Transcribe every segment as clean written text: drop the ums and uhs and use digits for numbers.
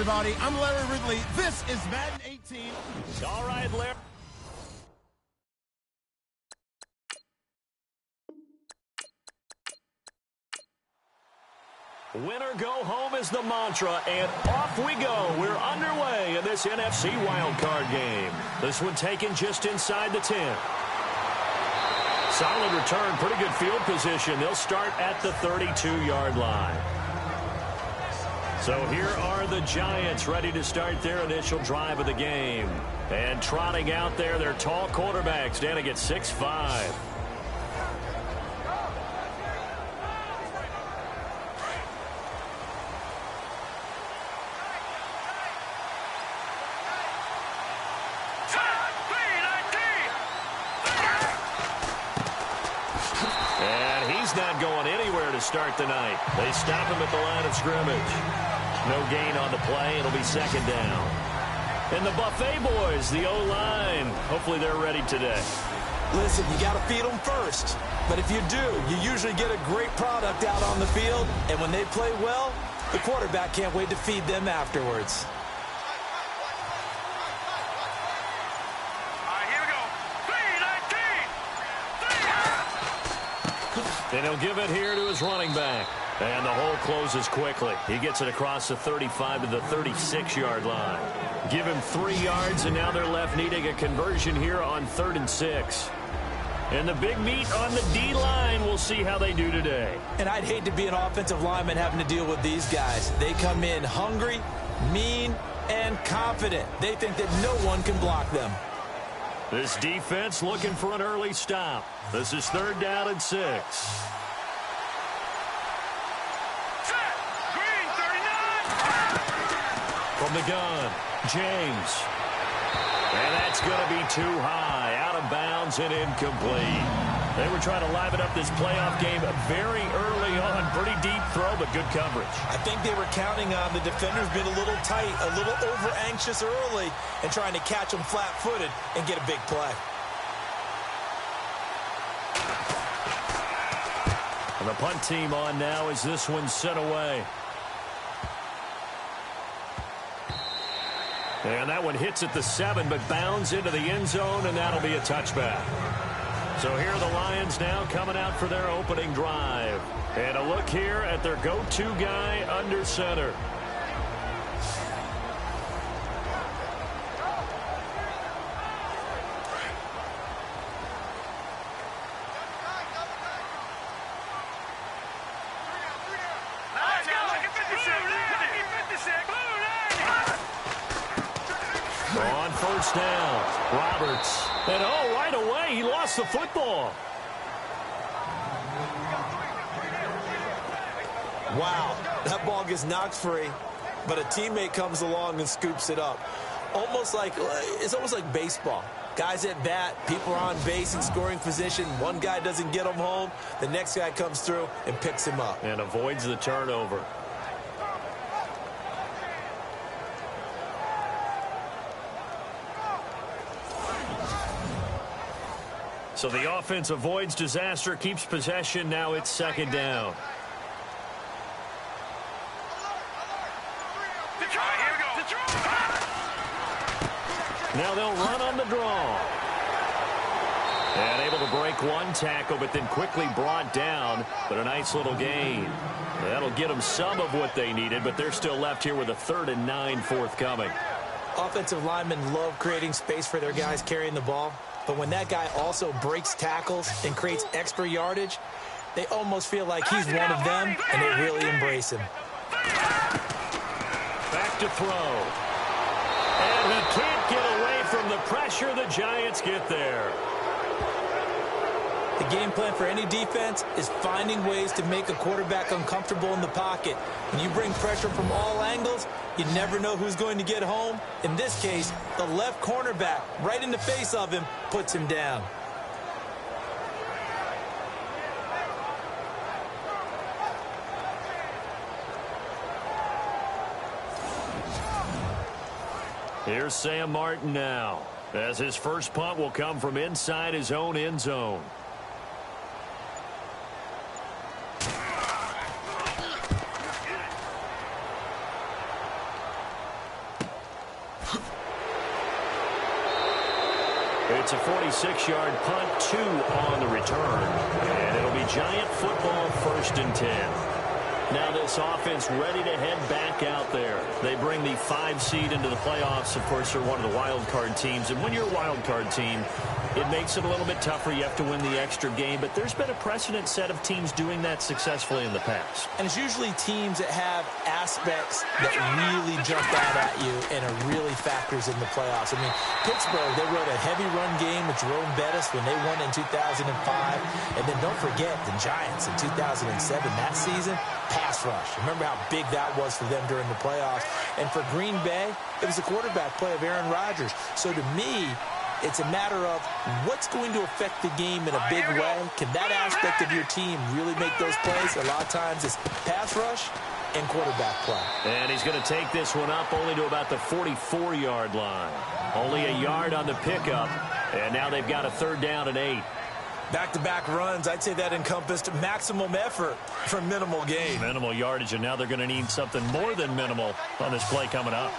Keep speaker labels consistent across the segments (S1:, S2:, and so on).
S1: everybody. I'm Larry Ridley. This is Madden 18.
S2: All right, Larry. Winner go home is the mantra, and off we go. We're underway in this NFC wildcard game. This one taken just inside the 10. Solid return, pretty good field position. They'll start at the 32-yard line. So here are the Giants ready to start their initial drive of the game. And trotting out there, their tall quarterback standing at 6'5". Not going anywhere to start the night. They stop him at the line of scrimmage. No gain on the play. It'll be second down. And the Buffet boys, the O-line, hopefully they're ready today.
S3: Listen, you got to feed them first. But if you do, you usually get a great product out on the field. And when they play well, the quarterback can't wait to feed them afterwards.
S2: And he'll give it here to his running back. And the hole closes quickly. He gets it across the 35 to the 36-yard line. Give him 3 yards, and now they're left needing a conversion here on 3rd and 6. And the big meat on the D-line, we'll see how they do today.
S3: And I'd hate to be an offensive lineman having to deal with these guys. They come in hungry, mean, and confident. They think that no one can block them.
S2: This defense looking for an early stop. This is 3rd down and 6. From the gun, James. And that's going to be too high. Out of bounds and incomplete. They were trying to liven up this playoff game very early on. Pretty deep throw, but good coverage.
S3: I think they were counting on the defenders being a little tight, a little over-anxious early, and trying to catch them flat-footed and get a big play.
S2: And the punt team on now as this one's sent away. And that one hits at the 7, but bounds into the end zone, and that'll be a touchback. So here are the Lions now coming out for their opening drive. And a look here at their go-to guy under center. On first down, Roberts. And right away, he lost the football.
S3: Wow, that ball gets knocked free, but a teammate comes along and scoops it up. It's almost like baseball. Guys at bat, people are on base in scoring position. One guy doesn't get him home. The next guy comes through and picks him up.
S2: And avoids the turnover. So the offense avoids disaster, keeps possession. Now it's second down. Now they'll run on the draw. And able to break one tackle, but then quickly brought down. But a nice little gain. That'll get them some of what they needed, but they're still left here with a 3rd and 9 forthcoming.
S3: Offensive linemen love creating space for their guys carrying the ball. But when that guy also breaks tackles and creates extra yardage, they almost feel like he's one of them, and they really embrace him.
S2: Back to throw. And he can't get away from the pressure. The Giants get there.
S3: The game plan for any defense is finding ways to make a quarterback uncomfortable in the pocket. When you bring pressure from all angles, you never know who's going to get home. In this case, the left cornerback, right in the face of him, puts him down.
S2: Here's Sam Martin now, as his first punt will come from inside his own end zone. It's a 46-yard punt, 2 on the return. And it'll be Giant football, 1st and 10. Now this offense ready to head back out there. They bring the 5 seed into the playoffs. Of course, they're one of the wild card teams. And when you're a wild card team, it makes it a little bit tougher. You have to win the extra game. But there's been a precedent set of teams doing that successfully in the past.
S3: And it's usually teams that have aspects that really jump out at you and are really factors in the playoffs. I mean, Pittsburgh, they rode a heavy run game with Jerome Bettis when they won in 2005. And then don't forget the Giants in 2007, that season, pass rush. Remember how big that was for them during the playoffs. And for Green Bay, it was a quarterback play of Aaron Rodgers. So to me, it's a matter of what's going to affect the game in a big way. Can that aspect of your team really make those plays? A lot of times it's pass rush and quarterback play.
S2: And he's going to take this one up only to about the 44-yard line. Only a yard on the pickup. And now they've got a 3rd down and 8.
S3: Back-to-back runs, I'd say that encompassed maximum effort for minimal gain.
S2: Minimal yardage, and now they're going to need something more than minimal on this play coming up.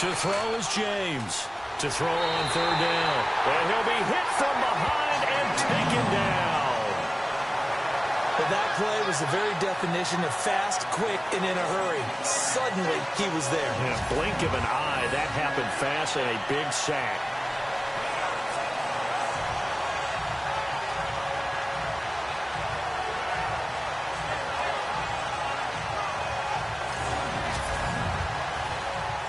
S2: To throw is James. To throw on 3rd down. And he'll be hit from behind and taken down.
S3: But that play was the very definition of fast, quick, and in a hurry. Suddenly, he was there.
S2: In a blink of an eye, that happened fast, and a big sack.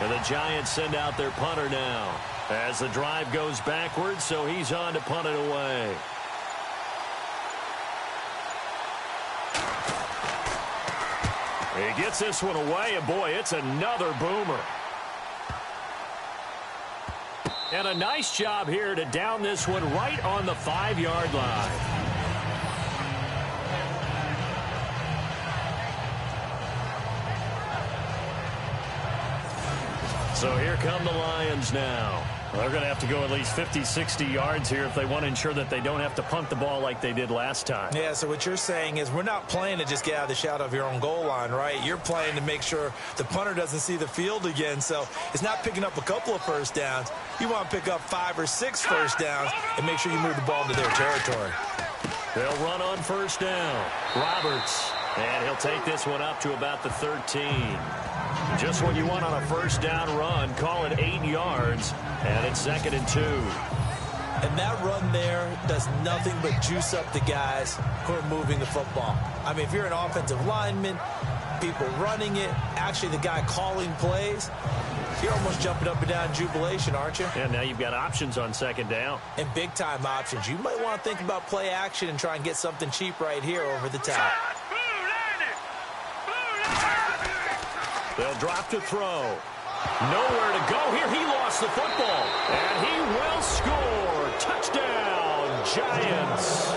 S2: And the Giants send out their punter now as the drive goes backwards, so he's on to punt it away. He gets this one away, and boy, it's another boomer. And a nice job here to down this one right on the 5-yard line. So here come the Lions now. They're going to have to go at least 50, 60 yards here if they want to ensure that they don't have to punt the ball like they did last time.
S3: Yeah, so what you're saying is we're not playing to just get out of the shadow of your own goal line, right? You're playing to make sure the punter doesn't see the field again. So it's not picking up a couple of first downs. You want to pick up 5 or 6 first downs and make sure you move the ball into their territory.
S2: They'll run on 1st down. Roberts. And he'll take this one up to about the 13. Just what you want on a 1st down run. Call it 8 yards. And it's 2nd and 2.
S3: And that run there does nothing but juice up the guys who are moving the football. I mean, if you're an offensive lineman, people running it, actually the guy calling plays, you're almost jumping up and down in jubilation, aren't you?
S2: And now you've got options on 2nd down.
S3: And big-time options. You might want to think about play action and try and get something cheap right here over the top.
S2: They'll drop to throw. Nowhere to go here. He lost the football. And he will score. Touchdown, Giants.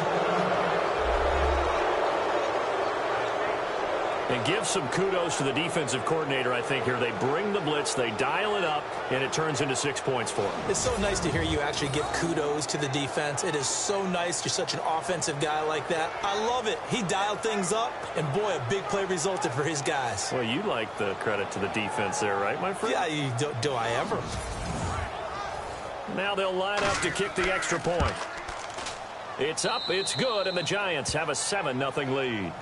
S2: And give some kudos to the defensive coordinator, I think, here. They bring the blitz, they dial it up, and it turns into 6 points for them.
S3: It's so nice to hear you actually give kudos to the defense. It is so nice. You're such an offensive guy like that. I love it. He dialed things up, and boy, a big play resulted for his guys.
S2: Well, you like the credit to the defense there, right, my friend?
S3: Yeah, do I ever?
S2: Now they'll line up to kick the extra point. It's up, it's good, and the Giants have a 7-0 lead.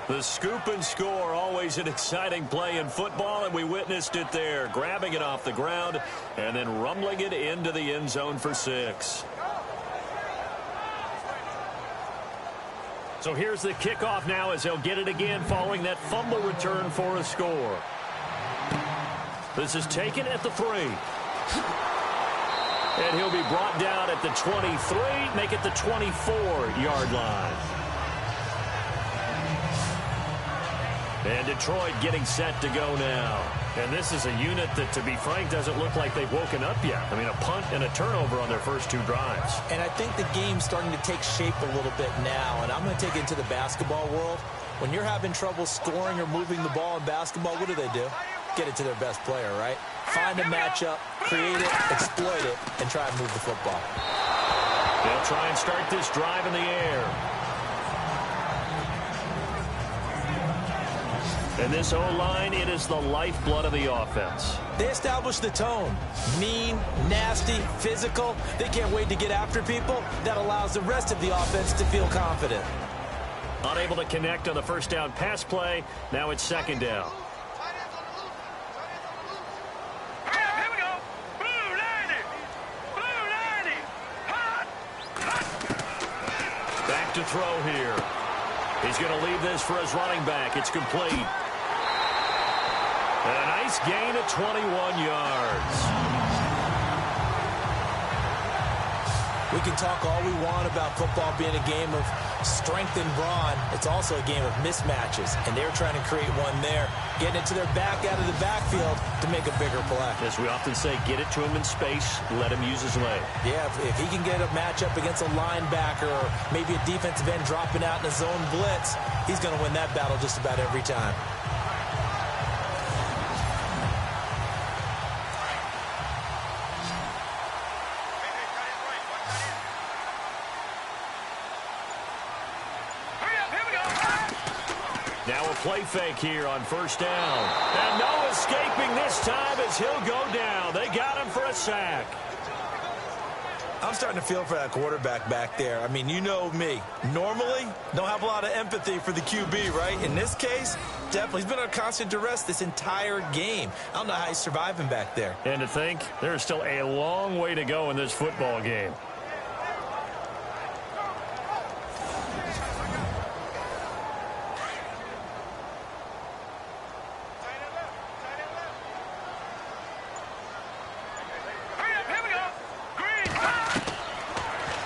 S2: The scoop and score, always an exciting play in football, and we witnessed it there. Grabbing it off the ground and then rumbling it into the end zone for 6. So here's the kickoff now as they'll get it again following that fumble return for a score. This is taken at the 3. And he'll be brought down at the 23, make it the 24-yard line. And Detroit getting set to go now. And this is a unit that, to be frank, doesn't look like they've woken up yet. I mean, a punt and a turnover on their first 2 drives.
S3: And I think the game's starting to take shape a little bit now. And I'm going to take it into the basketball world. When you're having trouble scoring or moving the ball in basketball, what do? Get it to their best player, right? Find a matchup, create it, exploit it, and try and move the football.
S2: They'll try and start this drive in the air. And this O-line, it is the lifeblood of the offense.
S3: They establish the tone. Mean, nasty, physical. They can't wait to get after people. That allows the rest of the offense to feel confident.
S2: Unable to connect on the first down pass play. Now it's second down.
S4: Here we go. Blue 90. Blue 90. Hot.
S2: Back to throw here. He's going to leave this for his running back. It's complete. And a nice gain of 21 yards.
S3: We can talk all we want about football being a game of strength and brawn. It's also a game of mismatches, and they're trying to create one there, getting it to their back out of the backfield to make a bigger play.
S2: As we often say, get it to him in space, let him use his leg.
S3: Yeah, if he can get a matchup against a linebacker or maybe a defensive end dropping out in a zone blitz, he's going to win that battle just about every time.
S2: Now a play fake here on first down. And no escaping this time as he'll go down. They got him for a sack.
S3: I'm starting to feel for that quarterback back there. I mean, you know me. Normally, don't have a lot of empathy for the QB, right? In this case, definitely. He's been under constant duress this entire game. I don't know how he's surviving back there.
S2: And to think, there's still a long way to go in this football game.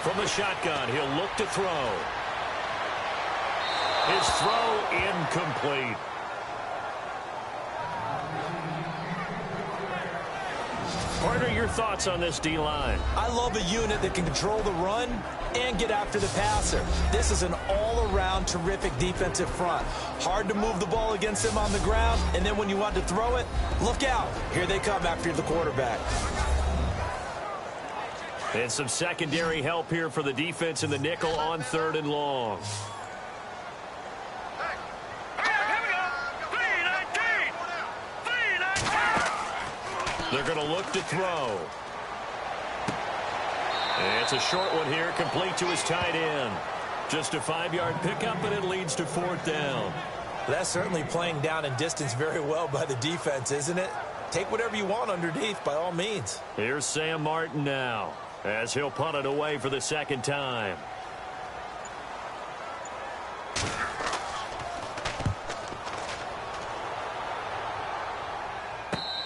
S2: From the shotgun, he'll look to throw. His throw incomplete. Partner, your thoughts on this D-line?
S3: I love a unit that can control the run and get after the passer. This is an all-around terrific defensive front. Hard to move the ball against them on the ground, and then when you want to throw it, look out. Here they come after the quarterback.
S2: And some secondary help here for the defense in the nickel on 3rd and long. They're going to look to throw. And it's a short one here, complete to his tight end. Just a 5-yard pickup, and it leads to 4th down.
S3: That's certainly playing down in distance very well by the defense, isn't it? Take whatever you want underneath, by all means.
S2: Here's Sam Martin now, as he'll punt it away for the second time.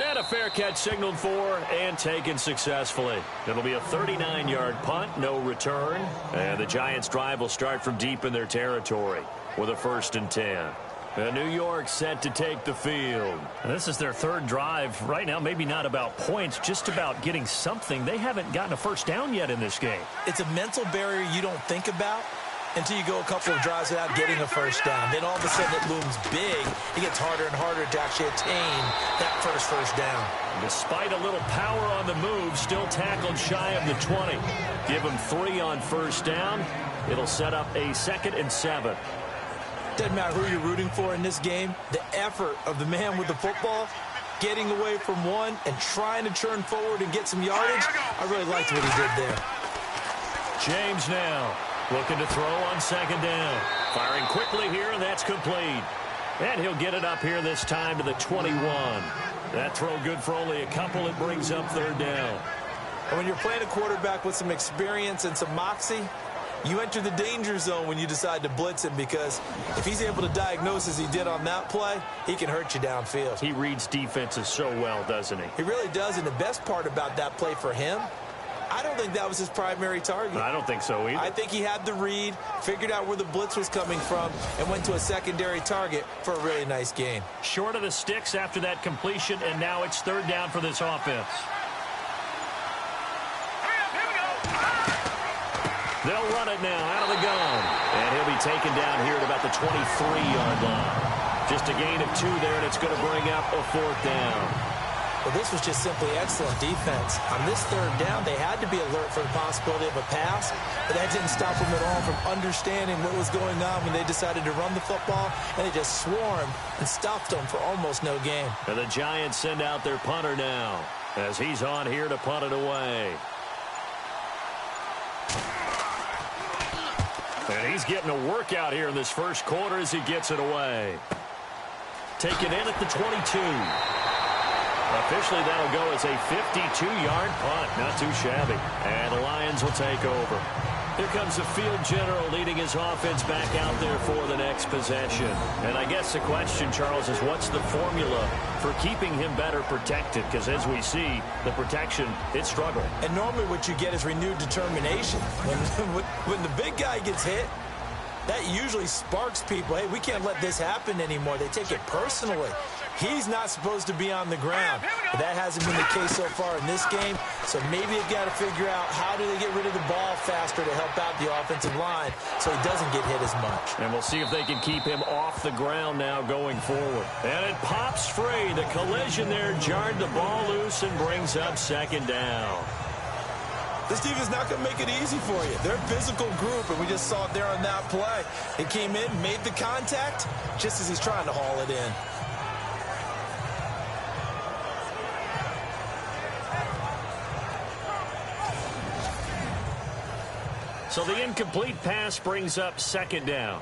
S2: And a fair catch signaled for and taken successfully. It'll be a 39-yard punt, no return. And the Giants' drive will start from deep in their territory with a 1st and 10. And New York set to take the field. And this is their 3rd drive. Right now, maybe not about points, just about getting something. They haven't gotten a first down yet in this game.
S3: It's a mental barrier you don't think about until you go a couple of drives without getting a first down. Then all of a sudden it looms big. It gets harder and harder to actually attain that first down.
S2: Despite a little power on the move, still tackled shy of the 20. Give him 3 on first down. It'll set up a 2nd and 7.
S3: Doesn't matter who you're rooting for in this game. The effort of the man with the football, getting away from one and trying to turn forward and get some yardage, I really liked what he did there.
S2: James now looking to throw on 2nd down. Firing quickly here, and that's complete. And he'll get it up here this time to the 21. That throw good for only a couple. It brings up 3rd down.
S3: And when you're playing a quarterback with some experience and some moxie, you enter the danger zone when you decide to blitz him, because if he's able to diagnose as he did on that play, he can hurt you downfield.
S2: He reads defenses so well, doesn't he?
S3: He really does, and the best part about that play for him, I don't think that was his primary target.
S2: I don't think so either.
S3: I think he had the read, figured out where the blitz was coming from, and went to a secondary target for a really nice gain.
S2: Short of the sticks after that completion, and now it's 3rd down for this offense. They'll run it now out of the gun. And he'll be taken down here at about the 23-yard line. Just a gain of 2 there, and it's going to bring up a 4th down.
S3: Well, Well, this was just simply excellent defense. On this third down, they had to be alert for the possibility of a pass, but that didn't stop them at all from understanding what was going on when they decided to run the football, and they just swarmed and stopped them for almost no gain.
S2: And the Giants send out their punter now as he's on here to punt it away. And he's getting a workout here in this first quarter as he gets it away. Taken in at the 22. Officially, that'll go as a 52-yard punt. Not too shabby. And the Lions will take over. Here comes the field general leading his offense back out there for the next possession. And I guess the question, Charles, is what's the formula for keeping him better protected? Because as we see, the protection, it's struggling.
S3: And normally what you get is renewed determination. When the big guy gets hit, that usually sparks people. Hey, we can't let this happen anymore. They take it personally. He's not supposed to be on the ground. But that hasn't been the case so far in this game. So maybe they've got to figure out how do they get rid of the ball faster to help out the offensive line so he doesn't get hit as much.
S2: And we'll see if they can keep him off the ground now going forward. And it pops free. The collision there jarred the ball loose and brings up second down.
S3: This defense is not going to make it easy for you. They're a physical group, and we just saw it there on that play. He came in, made the contact, just as he's trying to haul it in.
S2: So the incomplete pass brings up second down.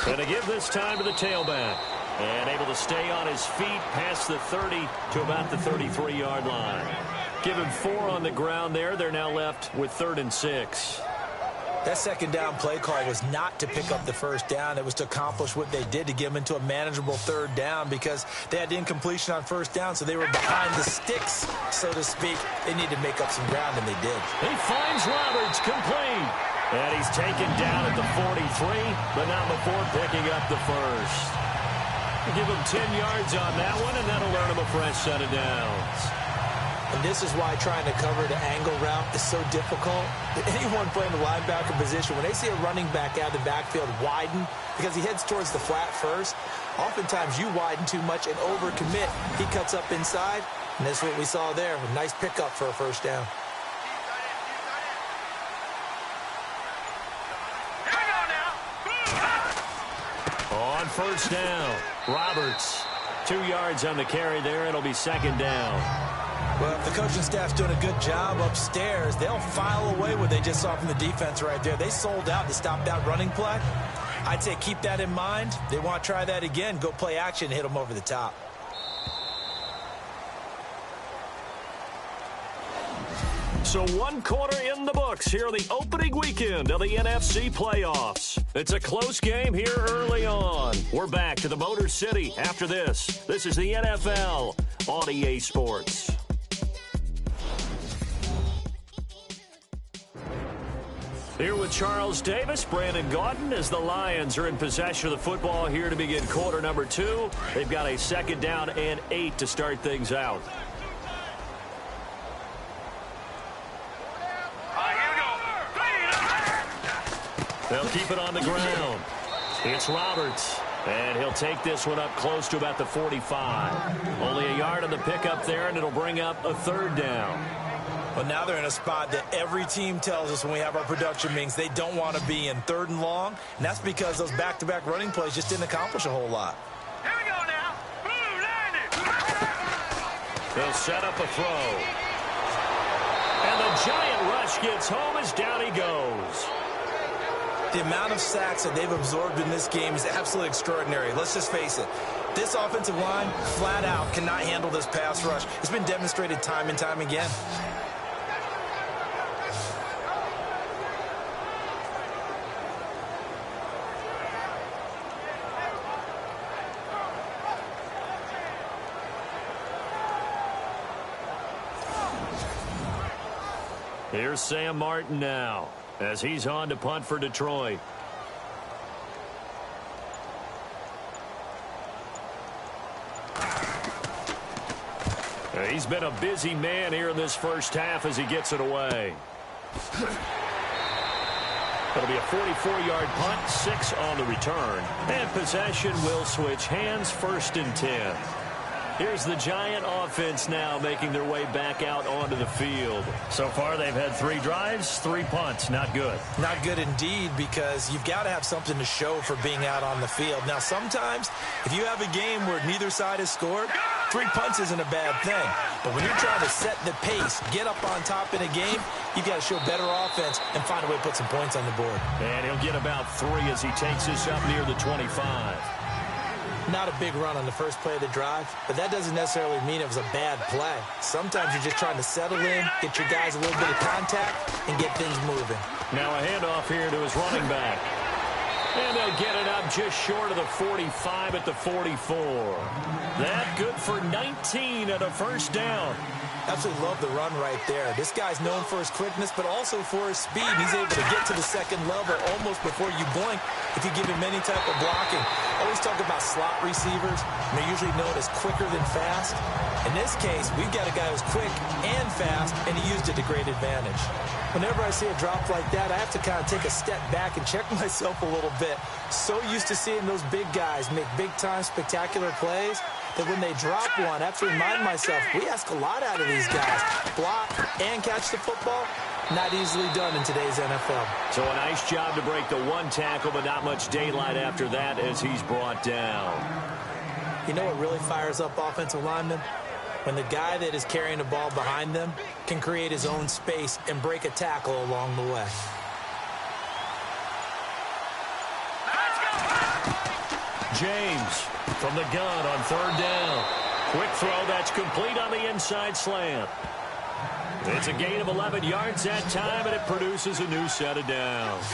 S2: Going to give this time to the tailback. And able to stay on his feet past the 30 to about the 33-yard line. Give him 4 on the ground there. They're now left with 3rd and 6.
S3: That second down play call was not to pick up the first down. It was to accomplish what they did, to get them into a manageable 3rd down, because they had incompletion on first down, so they were behind the sticks, so to speak. They needed to make up some ground, and they did.
S2: He finds Roberts, complete. And he's taken down at the 43, but not before picking up the first. Give him 10 yards on that one, and that'll earn him a fresh set of downs.
S3: And this is why trying to cover the angle route is so difficult. Anyone playing the linebacker position, when they see a running back out of the backfield widen, because he heads towards the flat first, oftentimes you widen too much and overcommit. He cuts up inside, and that's what we saw there. A nice pickup for a first down.
S2: On first down, Roberts. 2 yards on the carry there. It'll be second down.
S3: Well, if the coaching staff's doing a good job upstairs, they'll file away what they just saw from the defense right there. They sold out to stop that running play. I'd say keep that in mind. They want to try that again. Go play action and hit them over the top.
S2: So 1 quarter in the books here the opening weekend of the NFC playoffs. It's a close game here early on. We're back to the Motor City after this. This is the NFL on EA Sports. Here with Charles Davis, Brandon Gaudin, as the Lions are in possession of the football here to begin quarter number 2. They've got a 2nd down and 8 to start things out. They'll keep it on the ground. It's Roberts. And he'll take this one up close to about the 45. Only a yard on the pickup there, and it'll bring up a 3rd down.
S3: Well, now they're in a spot that every team tells us when we have our production meetings they don't want to be in, 3rd and long. And that's because those back-to-back running plays just didn't accomplish a whole lot.
S4: Here we go now. Blue 90.
S2: They'll set up a throw. And the giant rush gets home as down he goes.
S3: The amount of sacks that they've absorbed in this game is absolutely extraordinary. Let's just face it. This offensive line, flat out, cannot handle this pass rush. It's been demonstrated time and time again.
S2: Here's Sam Martin now, as he's on to punt for Detroit. He's been a busy man here in this first half as he gets it away. It'll be a 44-yard punt, 6 on the return. And possession will switch hands, 1st and 10. Here's the Giant offense now making their way back out onto the field. So far, they've had 3 drives, 3 punts. Not good.
S3: Not good indeed, because you've got to have something to show for being out on the field. Now, sometimes, if you have a game where neither side has scored, 3 punts isn't a bad thing. But when you're trying to set the pace, get up on top in a game, you've got to show better offense and find a way to put some points on the board.
S2: And he'll get about 3 as he takes this up near the 25.
S3: Not a big run on the first play of the drive, but that doesn't necessarily mean it was a bad play. Sometimes you're just trying to settle in, get your guys a little bit of contact, and get things moving.
S2: Now a handoff here to his running back. And they'll get it up just short of the 45 at the 44. That good for 19 at a first down.
S3: Absolutely love the run right there. This guy's known for his quickness, but also for his speed. He's able to get to the second level almost before you blink if you give him any type of blocking. Always talk about slot receivers. They're usually known as quicker than fast. In this case, we've got a guy who's quick and fast, and he used it to great advantage. Whenever I see a drop like that, I have to kind of take a step back and check myself a little bit. So used to seeing those big guys make big-time spectacular plays that when they drop one, I have to remind myself, we ask a lot out of these guys. Block and catch the football, not easily done in today's NFL.
S2: So a nice job to break the 1 tackle, but not much daylight after that as he's brought down.
S3: You know what really fires up offensive linemen? When the guy that is carrying the ball behind them can create his own space and break a tackle along the way.
S2: James from the gun on 3rd down. Quick throw that's complete on the inside slant. It's a gain of 11 yards that time, and it produces a new set of downs.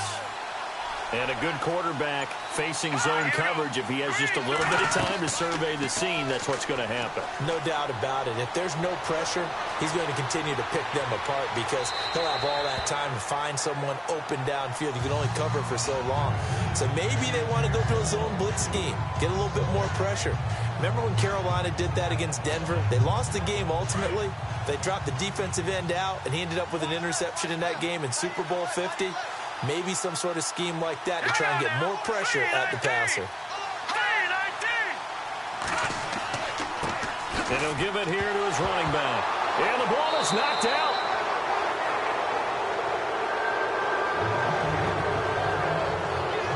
S2: And a good quarterback facing zone coverage. If he has just a little bit of time to survey the scene, that's what's going to happen.
S3: No doubt about it. If there's no pressure, he's going to continue to pick them apart because he'll have all that time to find someone open downfield. You can only cover for so long. So maybe they want to go to a zone blitz scheme, get a little bit more pressure. Remember when Carolina did that against Denver? They lost the game ultimately. They dropped the defensive end out, and he ended up with an interception in that game in Super Bowl 50. Maybe some sort of scheme like that to try and get more pressure at the passer.
S2: And he'll give it here to his running back. And the ball is knocked out.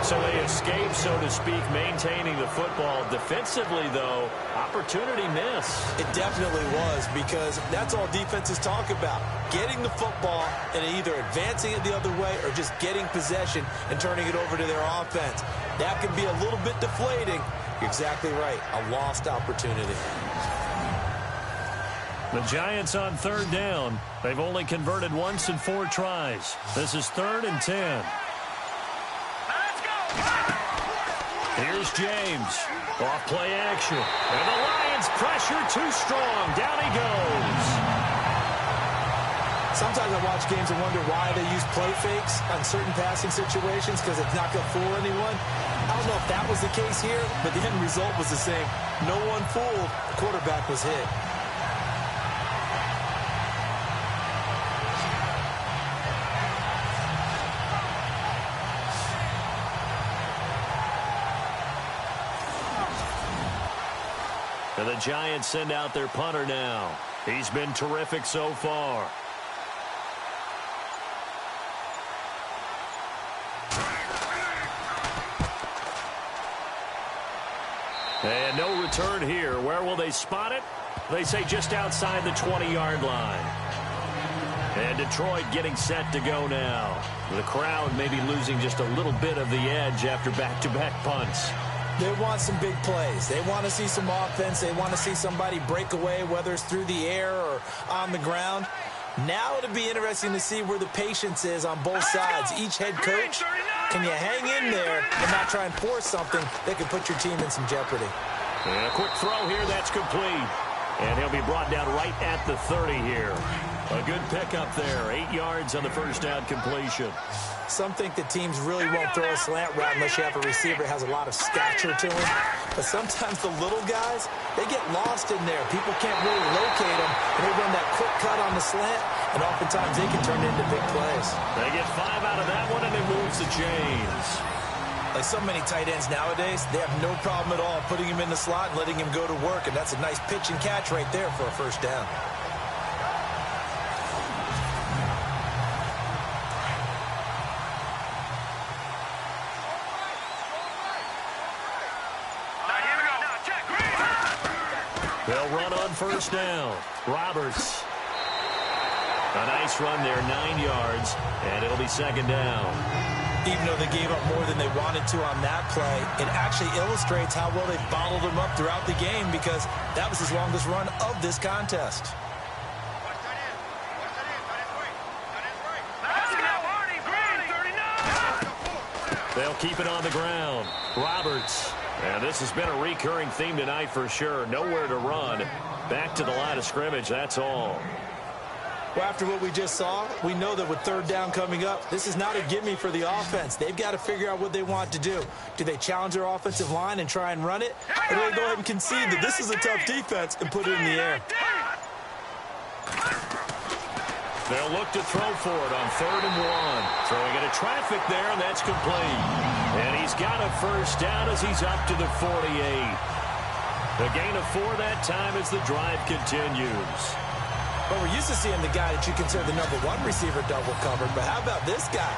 S2: So they escape, so to speak, maintaining the football. Defensively, though, opportunity miss.
S3: It definitely was, because that's all defenses talk about. Getting the football and either advancing it the other way or just getting possession and turning it over to their offense. That can be a little bit deflating. You're exactly right. A lost opportunity.
S2: The Giants on 3rd down. They've only converted once in 4 tries. This is 3rd and 10. Here's James. Off play action. And the Lions pressure too strong. Down he goes.
S3: Sometimes I watch games and wonder why they use play fakes on certain passing situations because it's not going to fool anyone. I don't know if that was the case here, but the end result was the same. No one fooled. The quarterback was hit.
S2: And the Giants send out their punter now. He's been terrific so far. And no return here. Where will they spot it? They say just outside the 20-yard line. And Detroit getting set to go now. The crowd maybe losing just a little bit of the edge after back-to-back punts.
S3: They want some big plays. They want to see some offense. They want to see somebody break away, whether it's through the air or on the ground. Now it'll be interesting to see where the patience is on both sides. Each head coach, can you hang in there and not try and force something that could put your team in some jeopardy?
S2: And a quick throw here, that's complete. And he'll be brought down right at the 30 here. A good pickup there. 8 yards on the first down completion.
S3: Some think that teams really won't throw a slant route unless you have a receiver that has a lot of stature to him. But sometimes the little guys, they get lost in there. People can't really locate them, and they run that quick cut on the slant, and oftentimes they can turn it into big plays.
S2: They get 5 out of that one, and it moves the chains.
S3: Like so many tight ends nowadays, they have no problem at all putting him in the slot and letting him go to work, and that's a nice pitch and catch right there for a first down.
S2: They'll run on first down. Roberts. A nice run there, 9 yards, and it'll be second down.
S3: Even though they gave up more than they wanted to on that play, it actually illustrates how well they bottled them up throughout the game because that was his longest run of this contest.
S2: They'll keep it on the ground. Roberts. And this has been a recurring theme tonight for sure. Nowhere to run. Back to the line of scrimmage, that's all.
S3: Well, after what we just saw, we know that with third down coming up, this is not a gimme for the offense. They've got to figure out what they want to do. Do they challenge their offensive line and try and run it? Or do they go ahead and concede that this is a tough defense and put it in the air?
S2: They'll look to throw for it on 3rd and 1. Throwing into traffic there, and that's complete. And he's got a first down as he's up to the 48. The gain of 4 that time as the drive continues.
S3: Well, we're used to seeing the guy that you consider the number 1 receiver double covered, but how about this guy?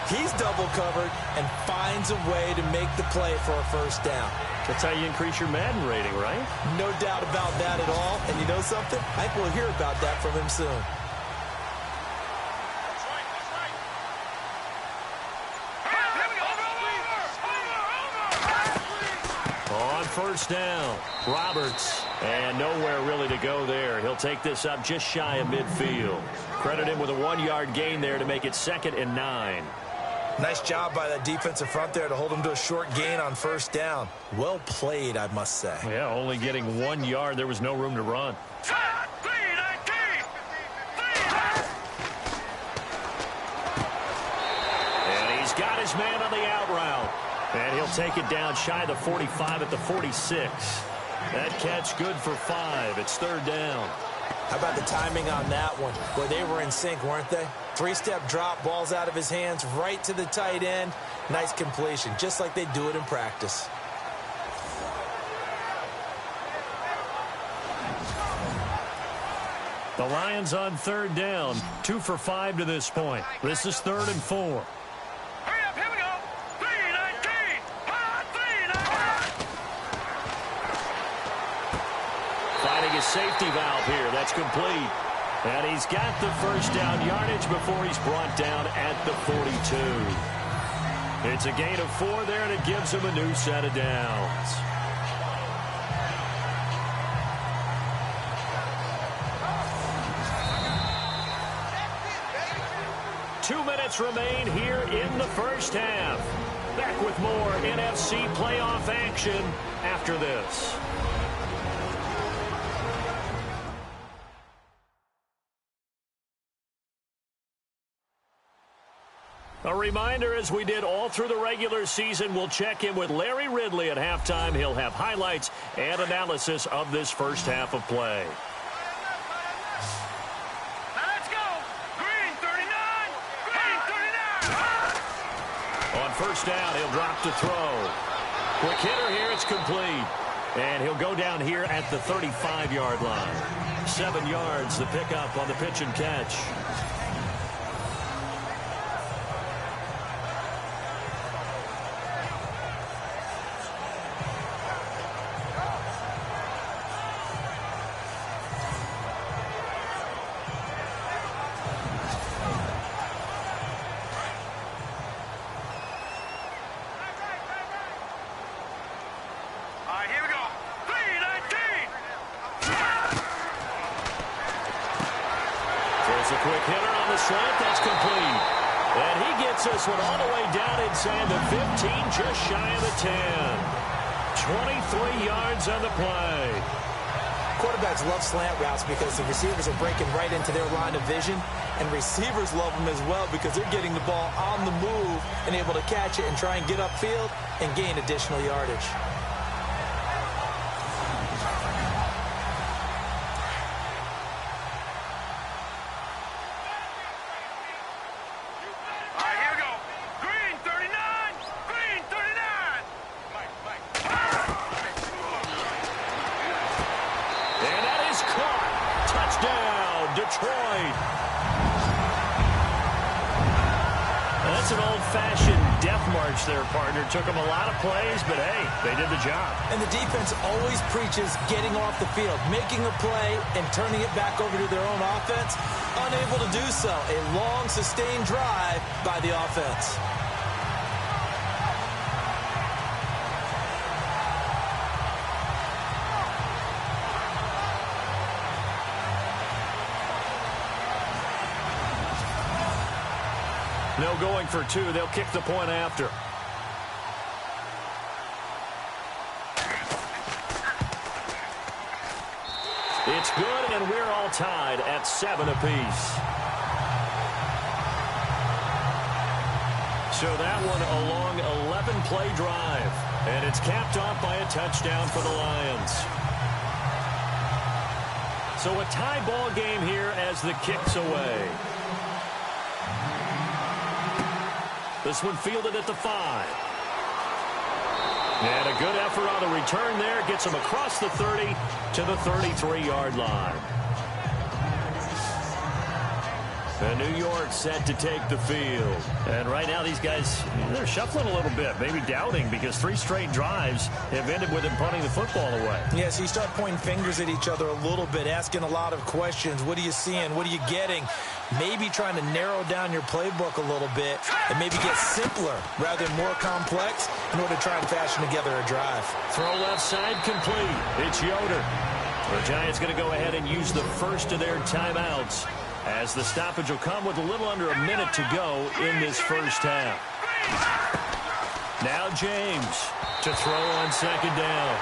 S3: He's double covered and finds a way to make the play for a first down.
S2: That's how you increase your Madden rating, right?
S3: No doubt about that at all. And you know something? I think we'll hear about that from him soon.
S2: On first down, Roberts, and nowhere really to go there. He'll take this up just shy of midfield. Credit him with a 1-yard gain there to make it 2nd and 9.
S3: Nice job by that defensive front there to hold him to a short gain on first down. Well played, I must say.
S2: Yeah, only getting 1 yard. There was no room to run. And he's got his man on the out route. And he'll take it down shy of the 45 at the 46. That catch good for 5. It's 3rd down.
S3: How about the timing on that one? Boy, they were in sync, weren't they? 3-step drop, balls out of his hands, right to the tight end. Nice completion, just like they do it in practice.
S2: The Lions on 3rd down. 2 for 5 to this point. This is 3rd and 4. Safety valve here. That's complete. And he's got the first down yardage before he's brought down at the 42. It's a gain of 4 there, and it gives him a new set of downs. Two minutes remain here in the first half. Back with more NFC playoff action after this. A reminder, as we did all through the regular season, we'll check in with Larry Ridley at halftime. He'll have highlights and analysis of this first half of play.
S4: Let's go! Green 39! Green 39!
S2: On first down, he'll drop to throw. Quick hitter here, it's complete. And he'll go down here at the 35-yard line. 7 yards, the pickup on the pitch and catch. Quick hitter on the slant, that's complete. And he gets this one all the way down inside the 15, just shy of the 10. 23 yards on the play.
S3: Quarterbacks love slant routes because the receivers are breaking right into their line of vision, and receivers love them as well because they're getting the ball on the move and able to catch it and try and get upfield and gain additional yardage.
S2: Detroit. That's an old-fashioned death march there, partner. Took them a lot of plays, but hey, they did the job.
S3: And the defense always preaches getting off the field, making a play, and turning it back over to their own offense. Unable to do so. A long, sustained drive by the offense.
S2: No going for two. They'll kick the point after. It's good, and we're all tied at 7 apiece. So that one a long 11-play drive, and it's capped off by a touchdown for the Lions. So a tie ball game here as the kick's away. This one fielded at the 5. And a good effort on the return there. Gets him across the 30 to the 33-yard line. And New York set to take the field. And right now these guys, they're shuffling a little bit, maybe doubting, because 3 straight drives have ended with them punting the football away.
S3: Yeah, so you start pointing fingers at each other a little bit, asking a lot of questions. What are you seeing? What are you getting? Maybe trying to narrow down your playbook a little bit and maybe get simpler rather than more complex in order to try and fashion together a drive.
S2: Throw left side complete. It's Yoder. The Giants going to go ahead and use the first of their timeouts, as the stoppage will come with a little under a minute to go in this first half. Now James to throw on second down.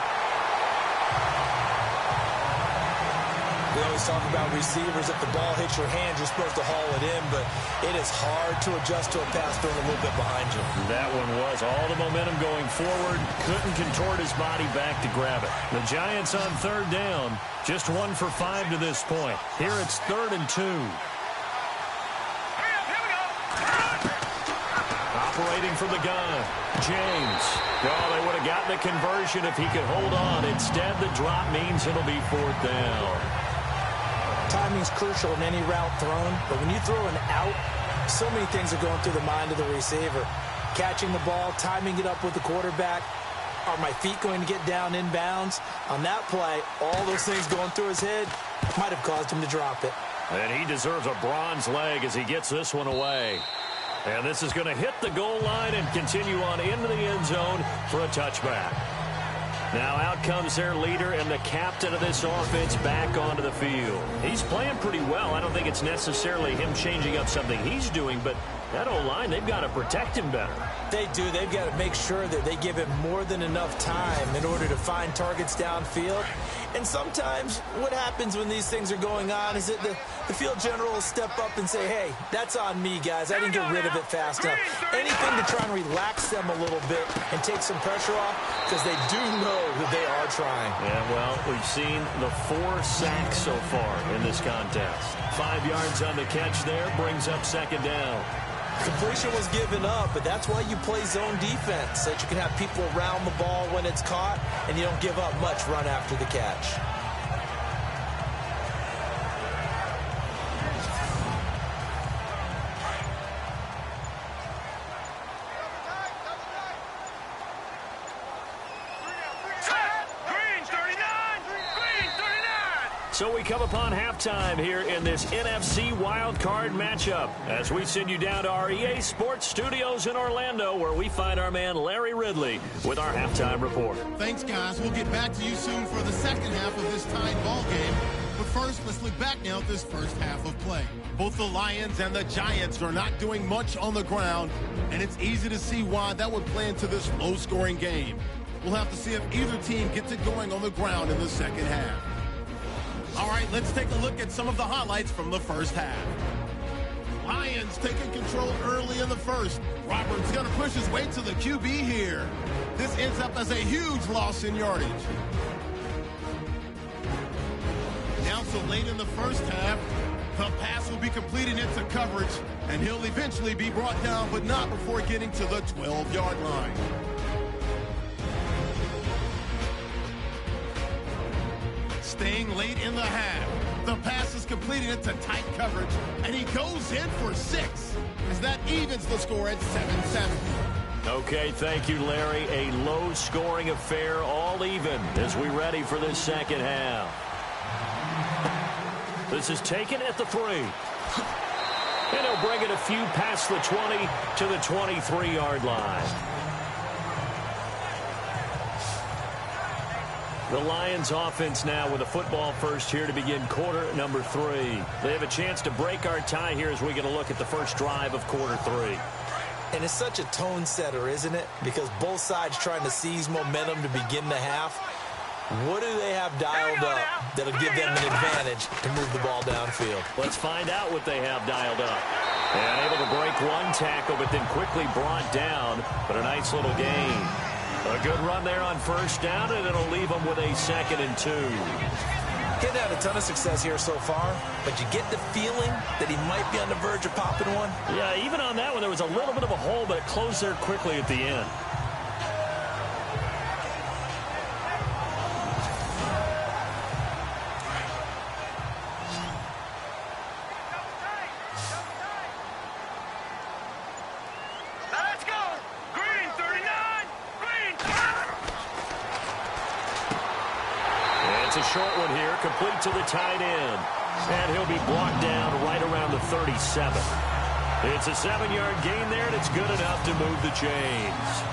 S3: We always talk about receivers. If the ball hits your hand, you're supposed to haul it in, but it is hard to adjust to a pass thrown a little bit behind you.
S2: That one was all the momentum going forward. Couldn't contort his body back to grab it. The Giants on third down. Just 1 for 5 to this point. Here it's 3rd and 2. Operating from the gun, James. Oh, they would have gotten the conversion if he could hold on. Instead, the drop means it'll be 4th down.
S3: Timing's crucial in any route thrown, but when you throw an out, so many things are going through the mind of the receiver. Catching the ball, timing it up with the quarterback. Are my feet going to get down inbounds? On that play, all those things going through his head might have caused him to drop it.
S2: And he deserves a bronze leg as he gets this one away. And this is going to hit the goal line and continue on into the end zone for a touchback. Now out comes their leader and the captain of this offense back onto the field. He's playing pretty well. I don't think it's necessarily him changing up something he's doing, but that O-line, they've got to protect him better.
S3: They do. They've got to make sure that they give him more than enough time in order to find targets downfield. And sometimes what happens when these things are going on is that the field general will step up and say, hey, that's on me, guys. I didn't get rid of it fast enough. Anything to try and relax them a little bit and take some pressure off, because they do know that they are trying.
S2: Yeah, well, we've seen the 4 sacks so far in this contest. 5 yards on the catch there, brings up second down.
S3: Completion was given up, but that's why you play zone defense, so that you can have people around the ball when it's caught, and you don't give up much run after the catch.
S2: So we come upon halftime here in this NFC wildcard matchup as we send you down to our EA Sports Studios in Orlando, where we find our man Larry Ridley with our halftime report.
S1: Thanks, guys. We'll get back to you soon for the second half of this tied ball game. But first, let's look back now at this first half of play. Both the Lions and the Giants are not doing much on the ground, and it's easy to see why that would play into this low-scoring game. We'll have to see if either team gets it going on the ground in the second half. All right, let's take a look at some of the highlights from the first half. Lions taking control early in the first. Roberts going to push his way to the QB here. This ends up as a huge loss in yardage. Down so late in the first half, the pass will be completed into coverage, and he'll eventually be brought down, but not before getting to the 12-yard line. Staying late in the half, The pass is completed into tight coverage, and he goes in for 6, as that evens the score at 7-7.
S2: Okay, thank you, Larry. A low-scoring affair, all even, as we ready for this second half. This is taken at the 3. And he'll bring it a few past the 20 to the 23-yard line. The Lions offense now with a football first here to begin quarter number 3. They have a chance to break our tie here as we get a look at the first drive of quarter 3.
S3: And it's such a tone setter, isn't it? Because both sides trying to seize momentum to begin the half. What do they have dialed up that'll give them an advantage to move the ball downfield?
S2: Let's find out what they have dialed up. And able to break one tackle, but then quickly brought down. But a nice little gain. A good run there on first down, and it'll leave them with a 2nd and 2.
S3: He's had a ton of success here so far, but you get the feeling that he might be on the verge of popping one.
S2: Yeah, even on that one, there was a little bit of a hole, but it closed there quickly at the end.
S4: Let's go! Green 39! Green!
S2: It's a short one here, complete to the tight end. And he'll be blocked down right around the 37. It's a 7-yard gain there, and it's good enough to move the chains.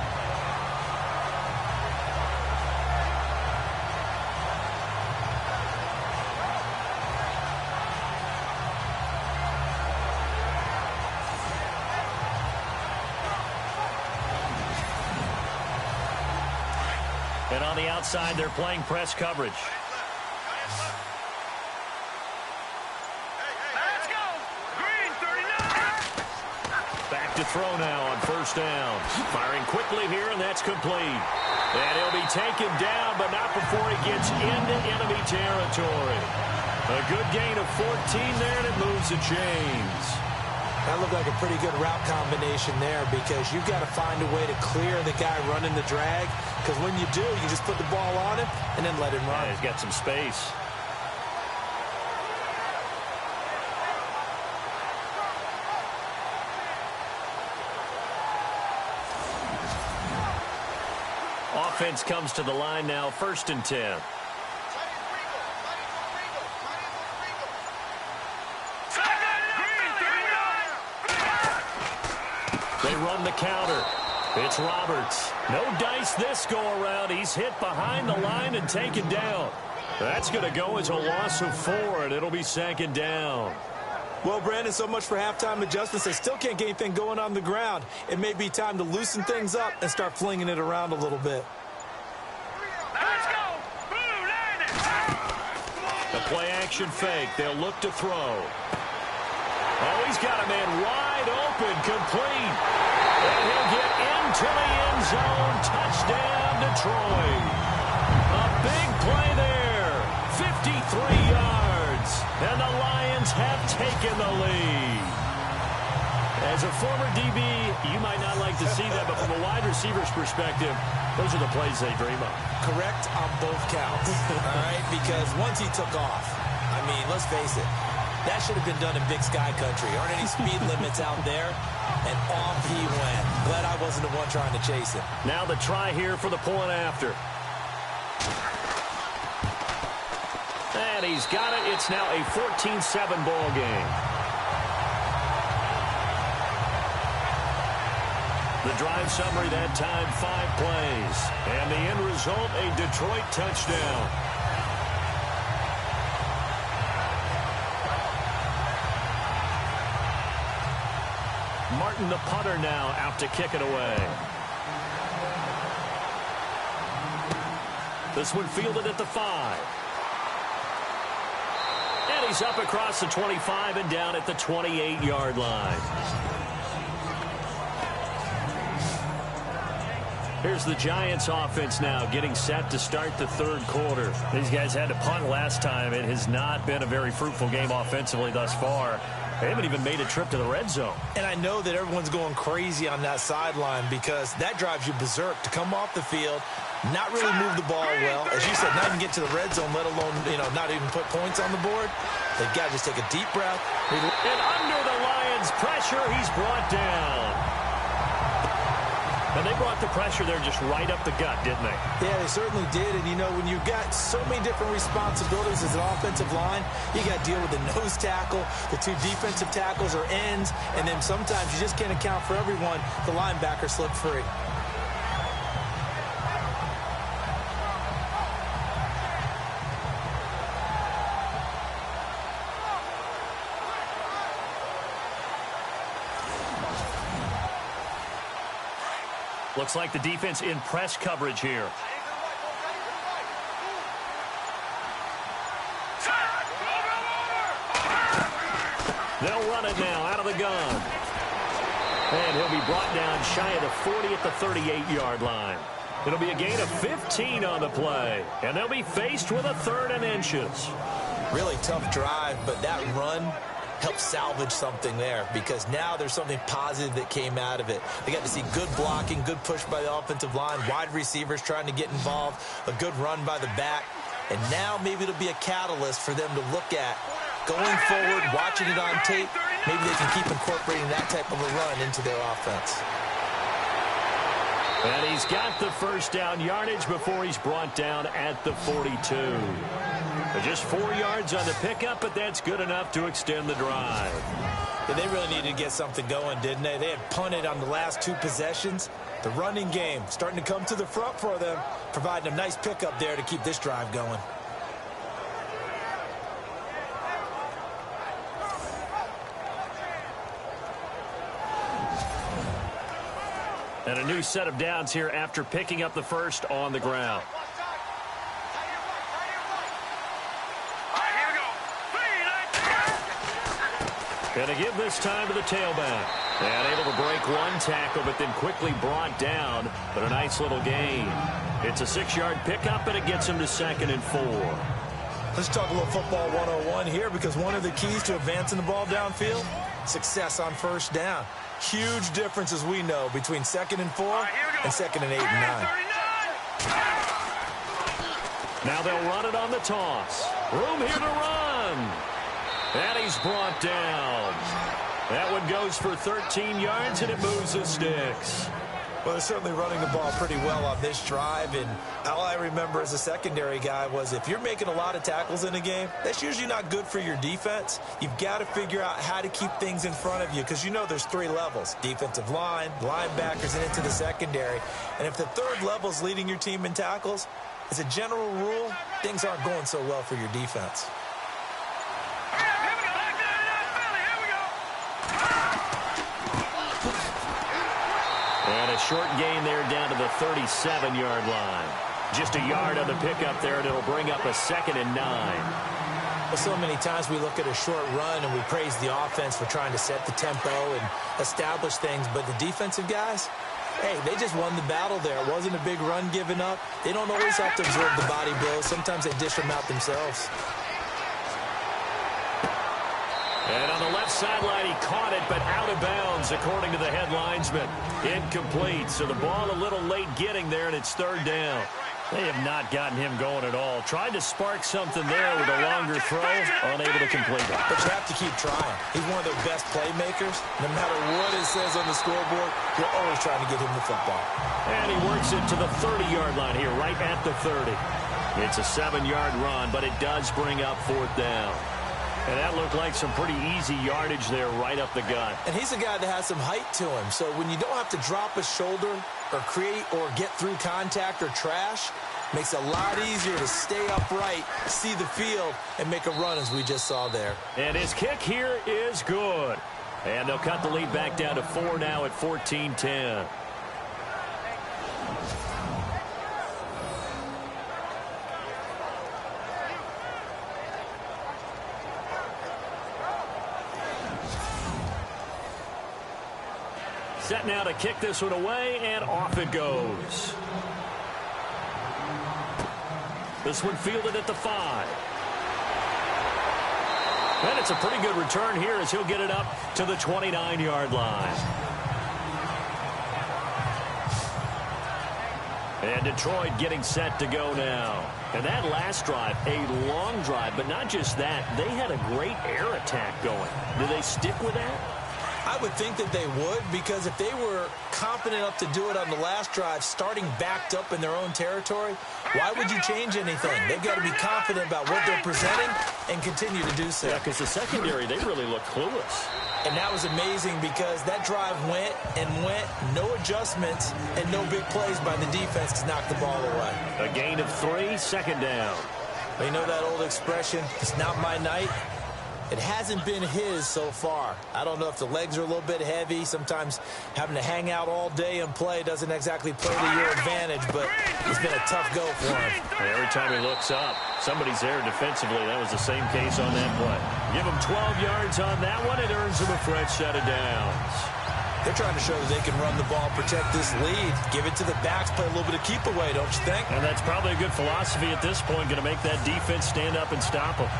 S2: And on the outside, they're playing press coverage.
S4: Let's go! Green 39!
S2: Back to throw now on first down. Firing quickly here, and that's complete. And he'll be taken down, but not before he gets into enemy territory. A good gain of 14 there, and it moves the chains.
S3: That looked like a pretty good route combination there because you've got to find a way to clear the guy running the drag. Because when you do, you just put the ball on him and then let him run.
S2: Yeah, he's got some space. Offense comes to the line now, 1st and 10. They run the counter. It's Roberts. No dice this go-around. He's hit behind the line and taken down. That's going to go as a loss of 4, and it'll be 2nd down.
S3: Well, Brandon, so much for halftime adjustments. They still can't get anything going on the ground. It may be time to loosen things up and start flinging it around a little bit.
S4: Let's go! Blue landing!
S2: The play-action fake. They'll look to throw. Oh, he's got a man wide open, complete. And he'll get into the end zone. Touchdown, Detroit. A big play there. 53 yards. And the Lions have taken the lead. As a former DB, you might not like to see that, but from a wide receiver's perspective, those are the plays they dream of.
S3: Correct on both counts, all right? Because once he took off, I mean, let's face it, that should have been done in Big Sky Country. Aren't any speed limits out there? And off he went. Glad I wasn't the one trying to chase him.
S2: Now the try here for the point after. And he's got it. It's now a 14-7 ball game. The drive summary that time, 5 plays. And the end result, a Detroit touchdown. Martin, the punter, now out to kick it away. This one fielded at the 5. And he's up across the 25 and down at the 28-yard line. Here's the Giants offense now getting set to start the 3rd quarter. These guys had to punt last time. It has not been a very fruitful game offensively thus far. They haven't even made a trip to the red zone.
S3: And I know that everyone's going crazy on that sideline because that drives you berserk to come off the field, not really move the ball well. As you said, not even get to the red zone, let alone, not even put points on the board. They've got to just take a deep breath.
S2: And under the Lions' pressure, he's brought down. And they brought the pressure there just right up the gut, didn't they?
S3: Yeah, they certainly did. And, when you've got so many different responsibilities as an offensive line, you got to deal with the nose tackle, the two defensive tackles or ends, and then sometimes you just can't account for everyone. The linebacker slipped free.
S2: Looks like the defense in press coverage here. They'll run it now out of the gun. And he'll be brought down shy of the 40 at the 38-yard line. It'll be a gain of 15 on the play. And they'll be faced with a 3rd and inches.
S3: Really tough drive, but that run help salvage something there because now there's something positive that came out of it. They got to see good blocking, good push by the offensive line, wide receivers trying to get involved, a good run by the back, and now maybe it'll be a catalyst for them to look at going forward, watching it on tape. Maybe they can keep incorporating that type of a run into their offense.
S2: And he's got the first down yardage before he's brought down at the 42. Just 4 yards on the pickup, but that's good enough to extend the drive.
S3: Yeah, they really needed to get something going, didn't they? They had punted on the last 2 possessions. The running game starting to come to the front for them, providing a nice pickup there to keep this drive going.
S2: And a new set of downs here after picking up the first on the ground. And to give this time to the tailback. And able to break one tackle, but then quickly brought down. But a nice little gain. It's a 6-yard pickup, and it gets him to 2nd and 4.
S3: Let's talk a little football 101 here because one of the keys to advancing the ball downfield, success on first down. Huge difference, as we know, between 2nd and 4 and 2nd and 8 and 9.
S2: Now they'll run it on the toss. Room here to run. And he's brought down. That one goes for 13 yards, and it moves the sticks.
S3: Well, they're certainly running the ball pretty well on this drive, and all I remember as a secondary guy was if you're making a lot of tackles in a game, that's usually not good for your defense. You've got to figure out how to keep things in front of you because you know there's 3 levels, defensive line, linebackers, and into the secondary. And if the 3rd level is leading your team in tackles, as a general rule, things aren't going so well for your defense.
S2: And a short gain there down to the 37-yard line. Just a yard on the pickup there, and it'll bring up a 2nd and 9.
S3: Well, so many times we look at a short run and we praise the offense for trying to set the tempo and establish things, but the defensive guys, hey, they just won the battle there. It wasn't a big run given up. They don't always have to absorb the body blows. Sometimes they dish them out themselves.
S2: And on the left sideline, he caught it, but out of bounds, according to the head linesman. Incomplete, so the ball a little late getting there, and it's 3rd down. They have not gotten him going at all. Tried to spark something there with a longer throw, unable to complete it.
S3: But you have to keep trying. He's one of their best playmakers. No matter what it says on the scoreboard, you're always trying to get him the football.
S2: And he works it to the 30-yard line here, right at the 30. It's a 7-yard run, but it does bring up 4th down. And that looked like some pretty easy yardage there right up the gut.
S3: And he's a guy that has some height to him. So when you don't have to drop a shoulder or create or get through contact or trash, makes it a lot easier to stay upright, see the field, and make a run as we just saw there.
S2: And his kick here is good. And they'll cut the lead back down to 4 now at 14-10. Set now to kick this one away, and off it goes. This one fielded at the 5. And it's a pretty good return here as he'll get it up to the 29-yard line. And Detroit getting set to go now. And that last drive, a long drive, but not just that. They had a great air attack going. Do they stick with that?
S3: I would think that they would, because if they were confident enough to do it on the last drive, starting backed up in their own territory, why would you change anything? They've got to be confident about what they're presenting and continue to do so.
S2: Yeah, because the secondary, they really look clueless.
S3: And that was amazing because that drive went and went, no adjustments, and no big plays by the defense to knock the ball away.
S2: A gain of 3, second down.
S3: You know that old expression, it's not my night? It hasn't been his so far. I don't know if the legs are a little bit heavy. Sometimes having to hang out all day and play doesn't exactly play to your advantage, but it's been a tough go for him.
S2: And every time he looks up, somebody's there defensively. That was the same case on that play. Give him 12 yards on that one. It earns him a fresh set of downs.
S3: They're trying to show that they can run the ball, protect this lead, give it to the backs, play a little bit of keep away, don't you think?
S2: And that's probably a good philosophy at this point, going to make that defense stand up and stop them.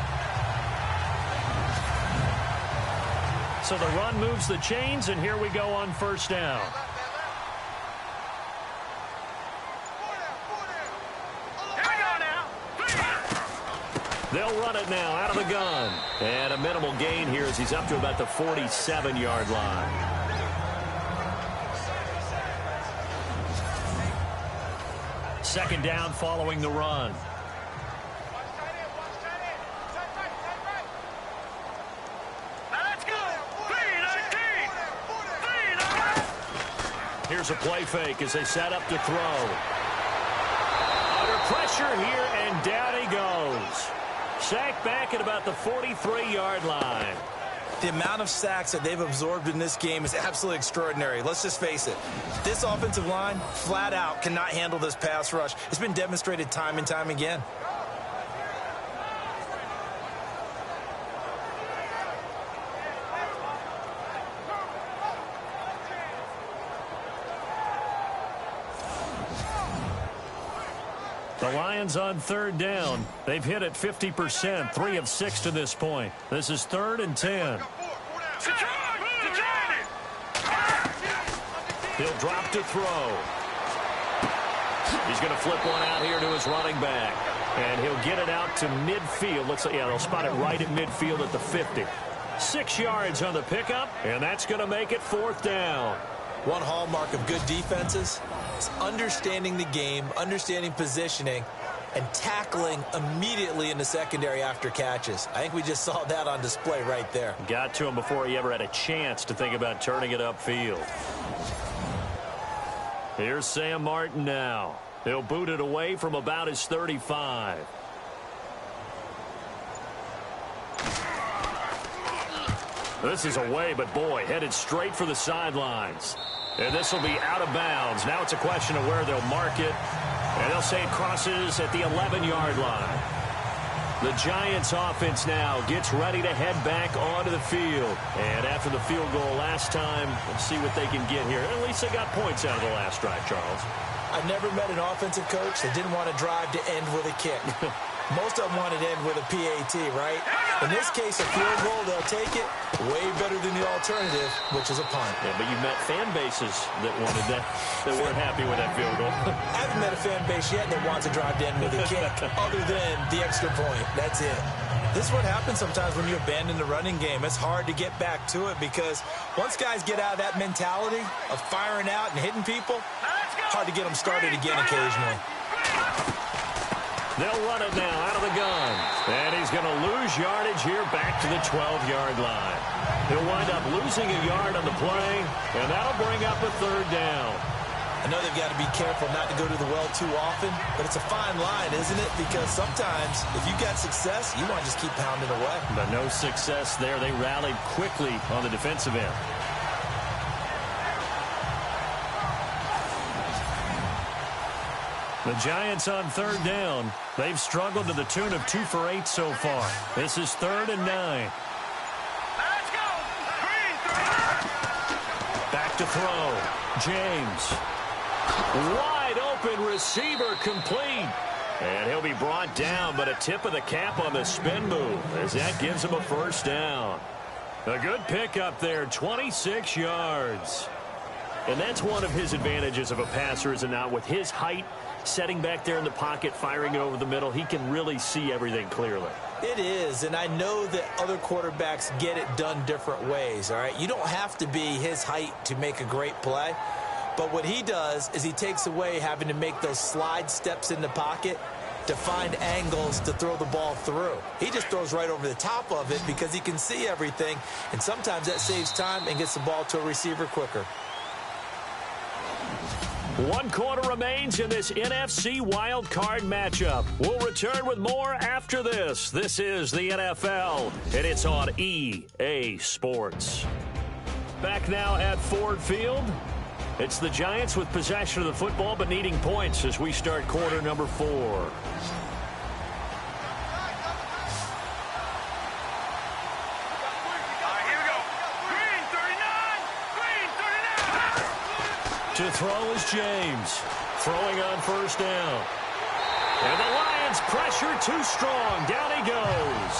S2: So the run moves the chains, and here we go on first down. They'll run it now out of the gun. And a minimal gain here as he's up to about the 47-yard line. Second down following the run. Here's a play fake as they set up to throw. Under pressure here, and down he goes. Sacked back at about the 43-yard line.
S3: The amount of sacks that they've absorbed in this game is absolutely extraordinary. Let's just face it. This offensive line, flat out, cannot handle this pass rush. It's been demonstrated time and time again.
S2: The Lions on third down. They've hit it 50%, 3 of 6 to this point. This is 3rd and 10. He'll drop to throw. He's going to flip one out here to his running back. And he'll get it out to midfield. Looks like, yeah, they'll spot it right at midfield at the 50. 6 yards on the pickup, and that's going to make it 4th down.
S3: One hallmark of good defenses is understanding the game, understanding positioning, and tackling immediately in the secondary after catches. I think we just saw that on display right there.
S2: Got to him before he ever had a chance to think about turning it upfield. Here's Sam Martin now. He'll boot it away from about his 35. This is away, but boy, headed straight for the sidelines. And this will be out of bounds. Now it's a question of where they'll mark it. And they'll say it crosses at the 11-yard line. The Giants offense now gets ready to head back onto the field. And after the field goal last time, let's see what they can get here. At least they got points out of the last drive, Charles.
S3: I've never met an offensive coach that didn't want to drive to end with a kick. Most of them want to end with a PAT, right? In this case, a field goal, they'll take it. Way better than the alternative, which is a punt.
S2: Yeah, but you've met fan bases that wanted that, that weren't happy with that field goal.
S3: I haven't met a fan base yet that wants to drive to end with a kick, other than the extra point. That's it. This is what happens sometimes when you abandon the running game. It's hard to get back to it because once guys get out of that mentality of firing out and hitting people, hard to get them started again occasionally.
S2: They'll run it now out of the gun. And he's going to lose yardage here back to the 12-yard line. He'll wind up losing a yard on the play, and that'll bring up a 3rd down.
S3: I know they've got to be careful not to go to the well too often, but it's a fine line, isn't it? Because sometimes if you got success, you want to just keep pounding away.
S2: But no success there. They rallied quickly on the defensive end. The Giants on 3rd down. They've struggled to the tune of 2 for 8 so far. This is 3rd and 9.
S4: Let's go!
S2: Back to throw. James. Wide open receiver complete. And he'll be brought down, but a tip of the cap on the spin move as that gives him a first down. A good pickup there, 26 yards. And that's one of his advantages of a passer, is it not? With his height, setting back there in the pocket, firing it over the middle, he can really see everything clearly.
S3: It is, and I know that other quarterbacks get it done different ways, all right? You don't have to be his height to make a great play, but what he does is he takes away having to make those slide steps in the pocket to find angles to throw the ball through. He just throws right over the top of it because he can see everything, and sometimes that saves time and gets the ball to a receiver quicker.
S2: 1 quarter remains in this NFC Wild Card matchup. We'll return with more after this. This is the NFL, and it's on EA Sports. Back now at Ford Field. It's the Giants with possession of the football but needing points as we start quarter number 4. To throw is James. Throwing on first down. And the Lions pressure too strong. Down he goes.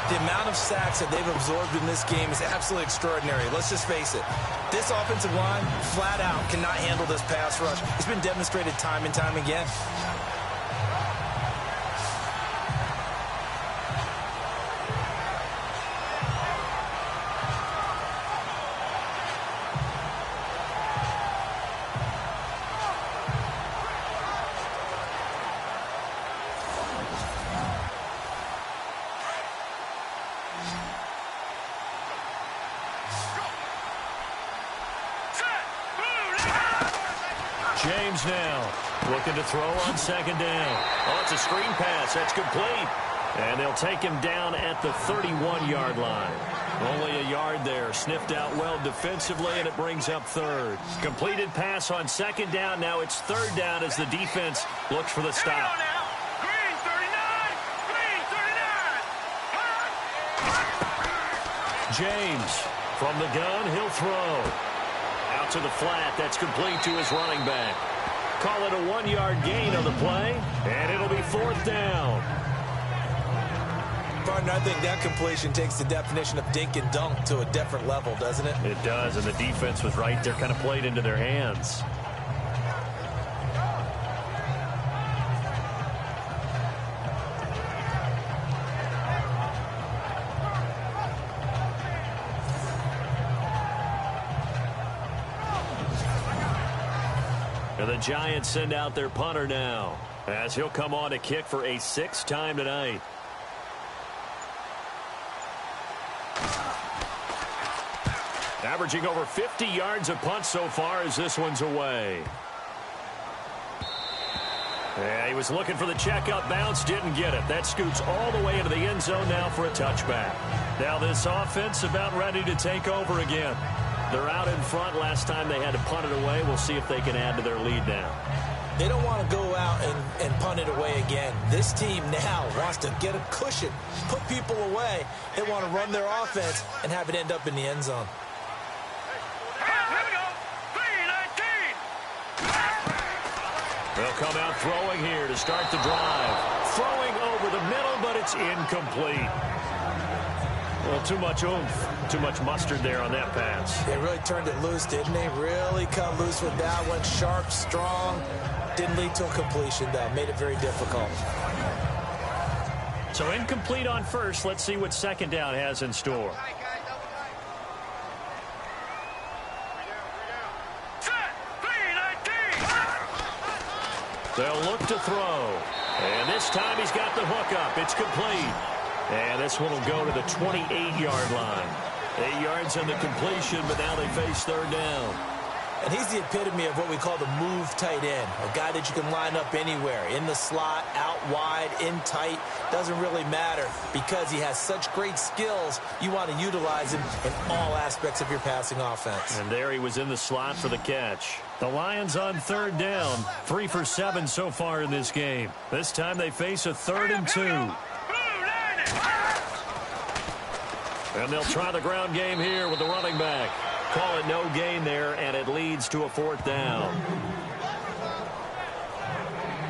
S3: The amount of sacks that they've absorbed in this game is absolutely extraordinary. Let's just face it. This offensive line, flat out, cannot handle this pass rush. It's been demonstrated time and time again.
S2: James now looking to throw on second down. Oh, it's a screen pass. That's complete. And they'll take him down at the 31-yard line. Only a yard there. Sniffed out well defensively, and it brings up third. Completed pass on second down. Now it's third down as the defense looks for the stop.
S4: Green 39! Green 39!
S2: James from the gun. He'll throw. Out to the flat. That's complete to his running back. Call it a 1-yard gain on the play, and it'll be fourth down.
S3: Partner, I think that completion takes the definition of dink and dunk to a different level, doesn't it?
S2: It does, and the defense was right there, kind of played into their hands. And the Giants send out their punter now, as he'll come on to kick for a 6th time tonight. Averaging over 50 yards a punt so far as this one's away. Yeah, he was looking for the checkup bounce, didn't get it. That scoots all the way into the end zone now for a touchback. Now this offense about ready to take over again. They're out in front. Last time they had to punt it away. We'll see if they can add to their lead now.
S3: They don't want to go out and punt it away again. This team now wants to get a cushion, put people away. They want to run their offense and have it end up in the end zone.
S2: They'll come out throwing here to start the drive. Throwing over the middle, but it's incomplete. Well, too much oomph, too much mustard there on that pass.
S3: They really turned it loose, didn't they? Really cut loose with that one. Sharp, strong. Didn't lead to a completion, though. Made it very difficult.
S2: So incomplete on first. Let's see what second down has in store. They'll look to throw. And this time he's got the hook up. It's complete. And this one will go to the 28-yard line. 8 yards on the completion, but now they face third down.
S3: And he's the epitome of what we call the move tight end. A guy that you can line up anywhere. In the slot, out wide, in tight. Doesn't really matter because he has such great skills. You want to utilize him in all aspects of your passing offense.
S2: And there he was in the slot for the catch. The Lions on third down. 3 for 7 so far in this game. This time they face a 3rd and 2. And they'll try the ground game here with the running back. Call it no gain there, and it leads to a 4th down.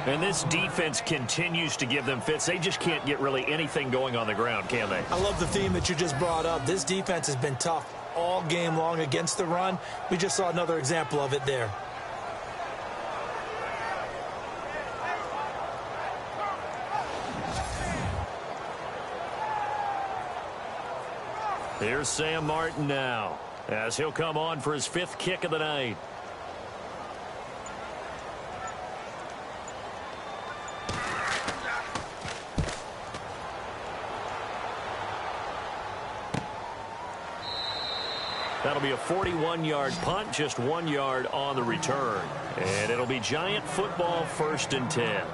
S2: And this defense continues to give them fits. They just can't get really anything going on the ground, can they?
S3: I love the theme that you just brought up. This defense has been tough all game long against the run. We just saw another example of it there.
S2: Here's Sam Martin now, as he'll come on for his 5th kick of the night. That'll be a 41-yard punt, just 1 yard on the return. And it'll be Giant football, 1st and 10.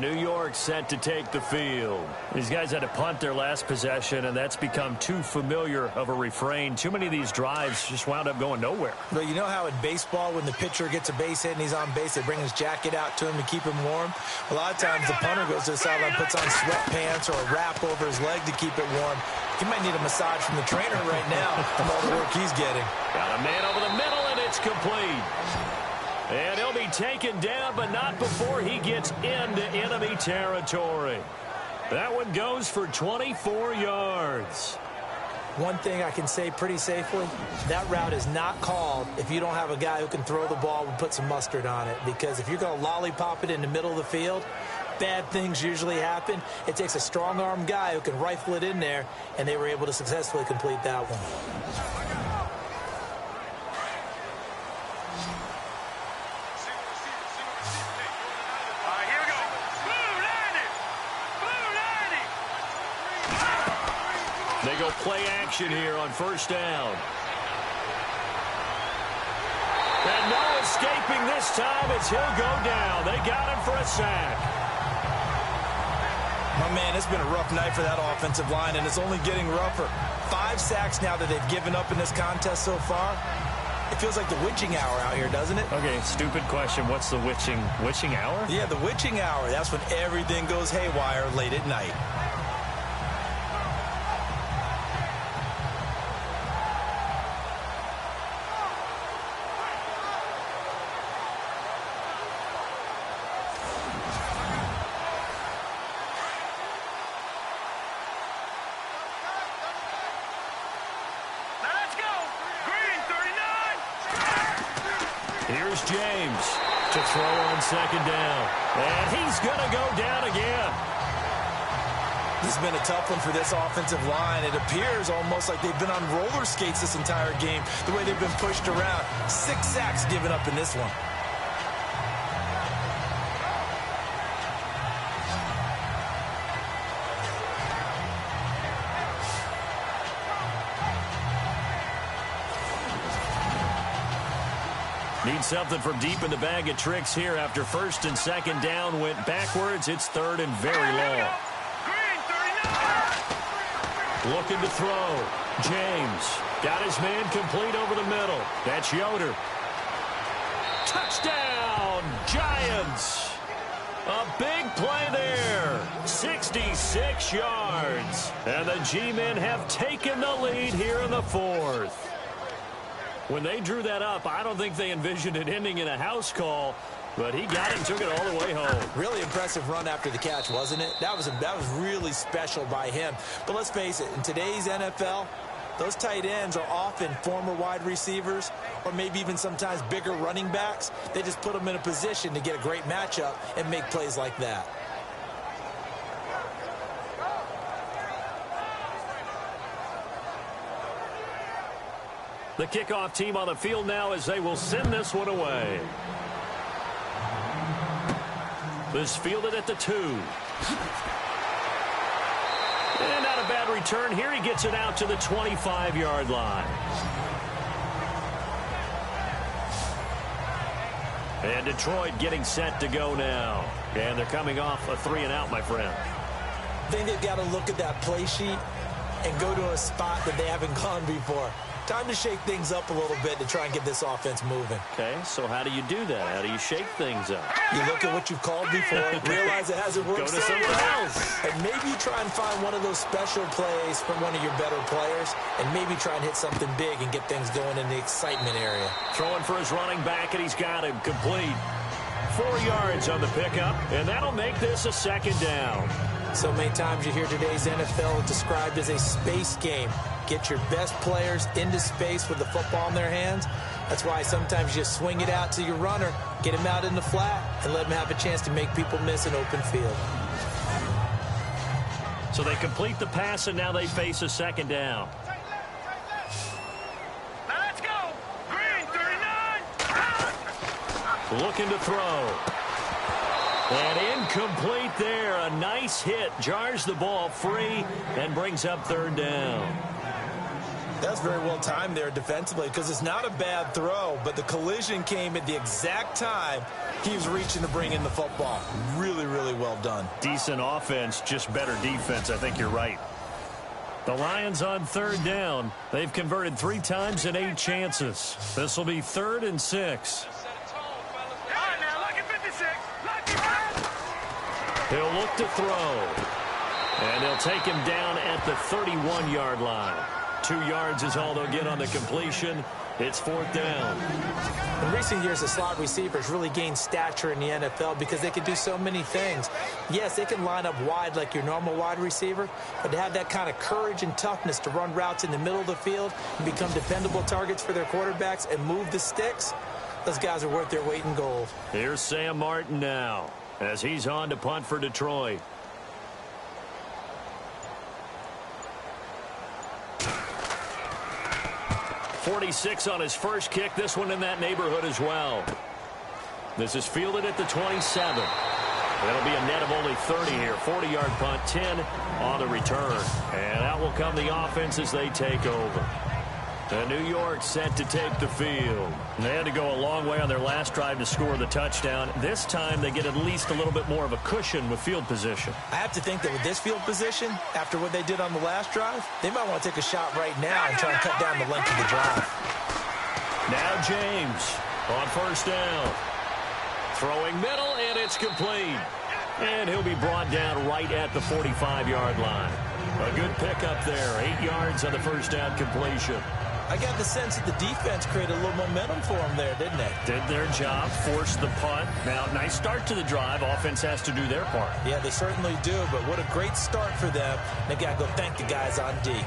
S2: New York set to take the field. These guys had to punt their last possession, and that's become too familiar of a refrain. Too many of these drives just wound up going nowhere.
S3: But you know how in baseball, when the pitcher gets a base hit and he's on base, they bring his jacket out to him to keep him warm? A lot of times the punter goes to the sideline, puts on sweatpants or a wrap over his leg to keep it warm. He might need a massage from the trainer right now from all the work he's getting.
S2: Got a man over the middle, and it's complete. And he'll be taken down, but not before he gets into enemy territory. That one goes for 24 yards.
S3: One thing I can say pretty safely, that route is not called if you don't have a guy who can throw the ball and put some mustard on it. Because if you're going to lollipop it in the middle of the field, bad things usually happen. It takes a strong-arm guy who can rifle it in there, and they were able to successfully complete that one.
S2: They go play action here on 1st down. And no escaping this time as he'll go down. They got him for a sack.
S3: My man, it's been a rough night for that offensive line, and it's only getting rougher. 5 sacks now that they've given up in this contest so far. It feels like the witching hour out here, doesn't it?
S2: Okay, stupid question. What's the witching hour?
S3: Yeah, the witching hour. That's when everything goes haywire late at night.
S2: Here's James to throw on 2nd down. And he's going to go down again.
S3: This has been a tough one for this offensive line. It appears almost like they've been on roller skates this entire game, the way they've been pushed around. 6 sacks given up in this one.
S2: Need something from deep in the bag of tricks here after 1st and 2nd down went backwards. It's 3rd and very long. Looking to throw. James got his man complete over the middle. That's Yoder. Touchdown, Giants. A big play there. 66 yards. And the G-men have taken the lead here in the 4th. When they drew that up, I don't think they envisioned it ending in a house call, but he got it and took it all the way home.
S3: Really impressive run after the catch, wasn't it? That was really special by him. But let's face it, in today's NFL, those tight ends are often former wide receivers or maybe even sometimes bigger running backs. They just put them in a position to get a great matchup and make plays like that.
S2: The kickoff team on the field now as they will send this one away. This fielded at the 2. And not a bad return here. He gets it out to the 25-yard line. And Detroit getting set to go now. And they're coming off a 3-and-out, my friend.
S3: I think they've got to look at that play sheet and go to a spot that they haven't gone before. Time to shake things up a little bit to try and get this offense moving.
S2: Okay, so how do you do that? How do you shake things up?
S3: You look at what you've called before, realize it hasn't worked.
S2: Go to something else.
S3: And maybe you try and find one of those special plays from one of your better players, and maybe try and hit something big and get things going in the excitement area.
S2: Throwing for his running back, and he's got him complete. 4 yards on the pickup, and that'll make this a second down.
S3: So many times you hear today's NFL described as a space game. Get your best players into space with the football in their hands. That's why sometimes you swing it out to your runner, get him out in the flat, and let him have a chance to make people miss an open field.
S2: So they complete the pass, and now they face a second down.
S4: Now let's go. Green, 39.
S2: Looking to throw. And incomplete there. A nice hit. Jars the ball free and brings up third down.
S3: That's very well timed there defensively because it's not a bad throw, but the collision came at the exact time he was reaching to bring in the football. Really, really well done.
S2: Decent offense, just better defense. I think you're right. The Lions on third down. They've converted 3 times in 8 chances. This will be 3rd and 6.
S4: All right, now, lucky 56. Lucky 50.
S2: He'll look to throw. And they'll take him down at the 31-yard line. 2 yards is all they'll get on the completion. It's 4th down.
S3: In recent years, the slot receivers really gained stature in the NFL because they can do so many things. Yes, they can line up wide like your normal wide receiver, but to have that kind of courage and toughness to run routes in the middle of the field and become dependable targets for their quarterbacks and move the sticks, those guys are worth their weight in gold.
S2: Here's Sam Martin now as he's on to punt for Detroit. .46 on his first kick. This one in that neighborhood as well. This is fielded at the 27. That'll be a net of only 30 here. 40-yard punt, 10 on the return. And out will come the offense as they take over. And New York set to take the field. They had to go a long way on their last drive to score the touchdown. This time they get at least a little bit more of a cushion with field position.
S3: I have to think that with this field position, after what they did on the last drive, they might want to take a shot right now and try and cut down the length of the drive.
S2: Now James on first down. Throwing middle, and it's complete. And he'll be brought down right at the 45-yard line. A good pickup there. 8 yards on the first down completion.
S3: I got the sense that the defense created a little momentum for them there, didn't they?
S2: Did their job, forced the punt. Now, nice start to the drive. Offense has to do their part.
S3: Yeah, they certainly do, but what a great start for them. They got to go thank the guys on D.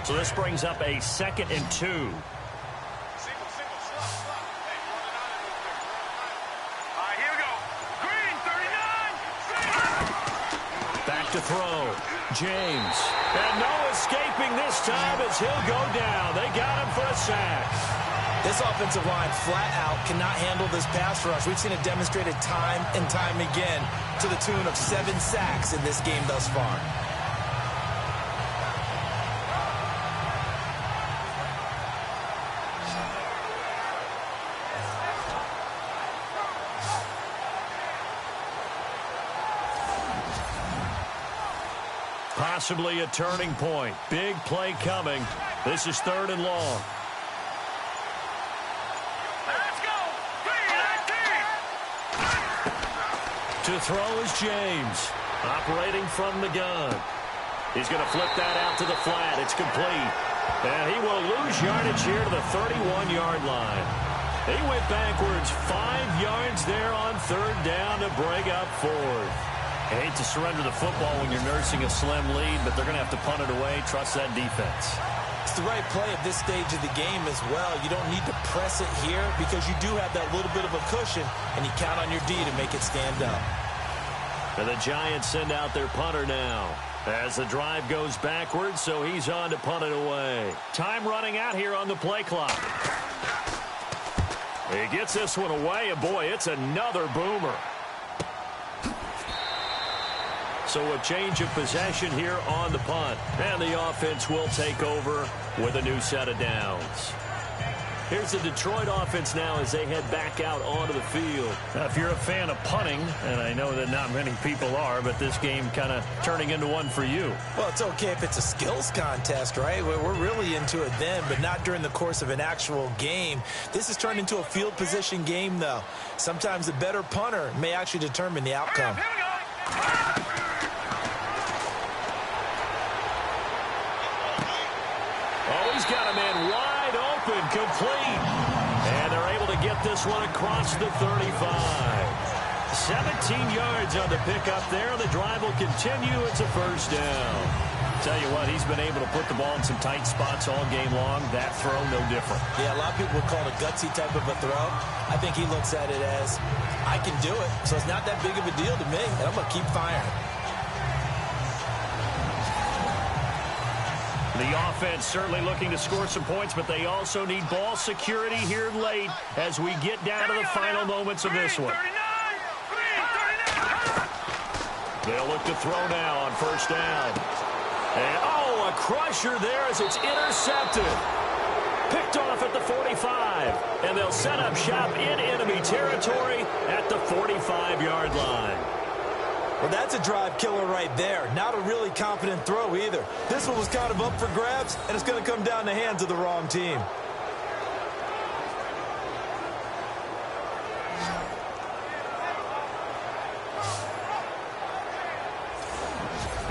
S2: So this brings up a 2nd and 2. Back to throw. James. And no escaping this time as he'll go down. They got him for a sack.
S3: This offensive line flat out cannot handle this pass rush. We've seen it demonstrated time and time again to the tune of 7 sacks in this game thus far.
S2: Possibly a turning point. Big play coming. This is 3rd and long.
S4: Let's go. 3-19.
S2: To throw is James. Operating from the gun. He's going to flip that out to the flat. It's complete. And he will lose yardage here to the 31-yard line. He went backwards 5 yards there on 3rd down to bring up 4th. I hate to surrender the football when you're nursing a slim lead, but they're going to have to punt it away. Trust that defense.
S3: It's the right play at this stage of the game as well. You don't need to press it here because you do have that little bit of a cushion, and you count on your D to make it stand up.
S2: And the Giants send out their punter now as the drive goes backwards, so he's on to punt it away. Time running out here on the play clock. He gets this one away, and boy, it's another boomer. So a change of possession here on the punt. And the offense will take over with a new set of downs. Here's the Detroit offense now as they head back out onto the field. Now, if you're a fan of punting, and I know that not many people are, but this game kind of turning into one for you.
S3: Well, it's okay if it's a skills contest, right? We're really into it then, but not during the course of an actual game. This has turned into a field position game, though. Sometimes the better punter may actually determine the outcome.
S4: Here we go.
S2: Oh, he's got a man wide open, complete. And get this one across the 35. 17 yards on the pickup there. The drive will continue. It's a first down. Tell you what, he's been able to put the ball in some tight spots all game long. That throw, no different.
S3: Yeah, a lot of people would call it a gutsy type of a throw. I think he looks at it as, I can do it, so it's not that big of a deal to me, and I'm going to keep firing.
S2: The offense certainly looking to score some points, but they also need ball security here late as we get down to the final moments of this one. They'll look to throw now on first down. And, a crusher there as it's intercepted. Picked off at the 45. And they'll set up shop in enemy territory at the 45-yard line.
S3: Well, that's a drive killer right there. Not a really confident throw either. This one was kind of up for grabs, and it's going to come down the hands of the wrong team.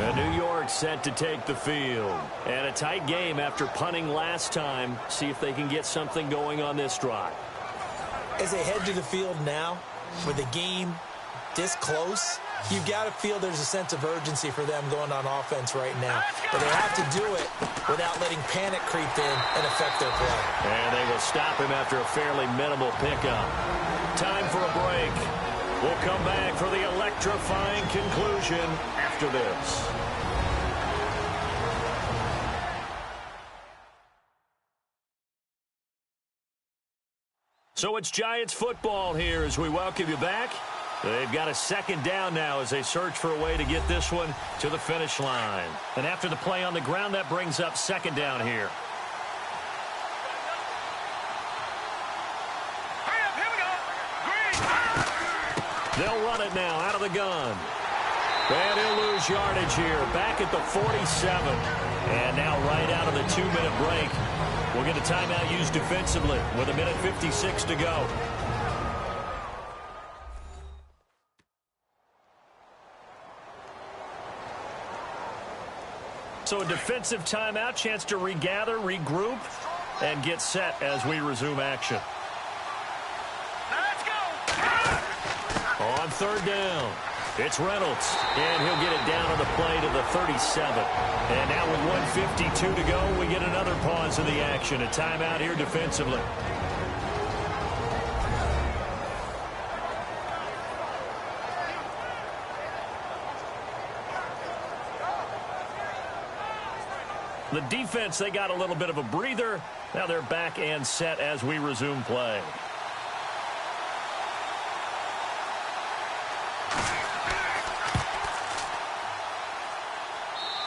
S2: And New York set to take the field. And a tight game after punting last time. See if they can get something going on this drive.
S3: As they head to the field now, with the game this close, you've got to feel there's a sense of urgency for them going on offense right now. But they have to do it without letting panic creep in and affect their play.
S2: And they will stop him after a fairly minimal pickup. Time for a break. We'll come back for the electrifying conclusion after this. So it's Giants football here as we welcome you back. They've got a second down now as they search for a way to get this one to the finish line. And after the play on the ground, that brings up second down here. They'll run it now out of the gun. And he'll lose yardage here. Back at the 47. And now right out of the 2-minute break. We'll get a timeout used defensively with 1:56 to go. So a defensive timeout, chance to regather, regroup, and get set as we resume action. On third down, it's Reynolds, and he'll get it down on the play to the 37. And now with 1:52 to go, we get another pause in the action. A timeout here defensively. The defense, they got a little bit of a breather. Now they're back and set as we resume play.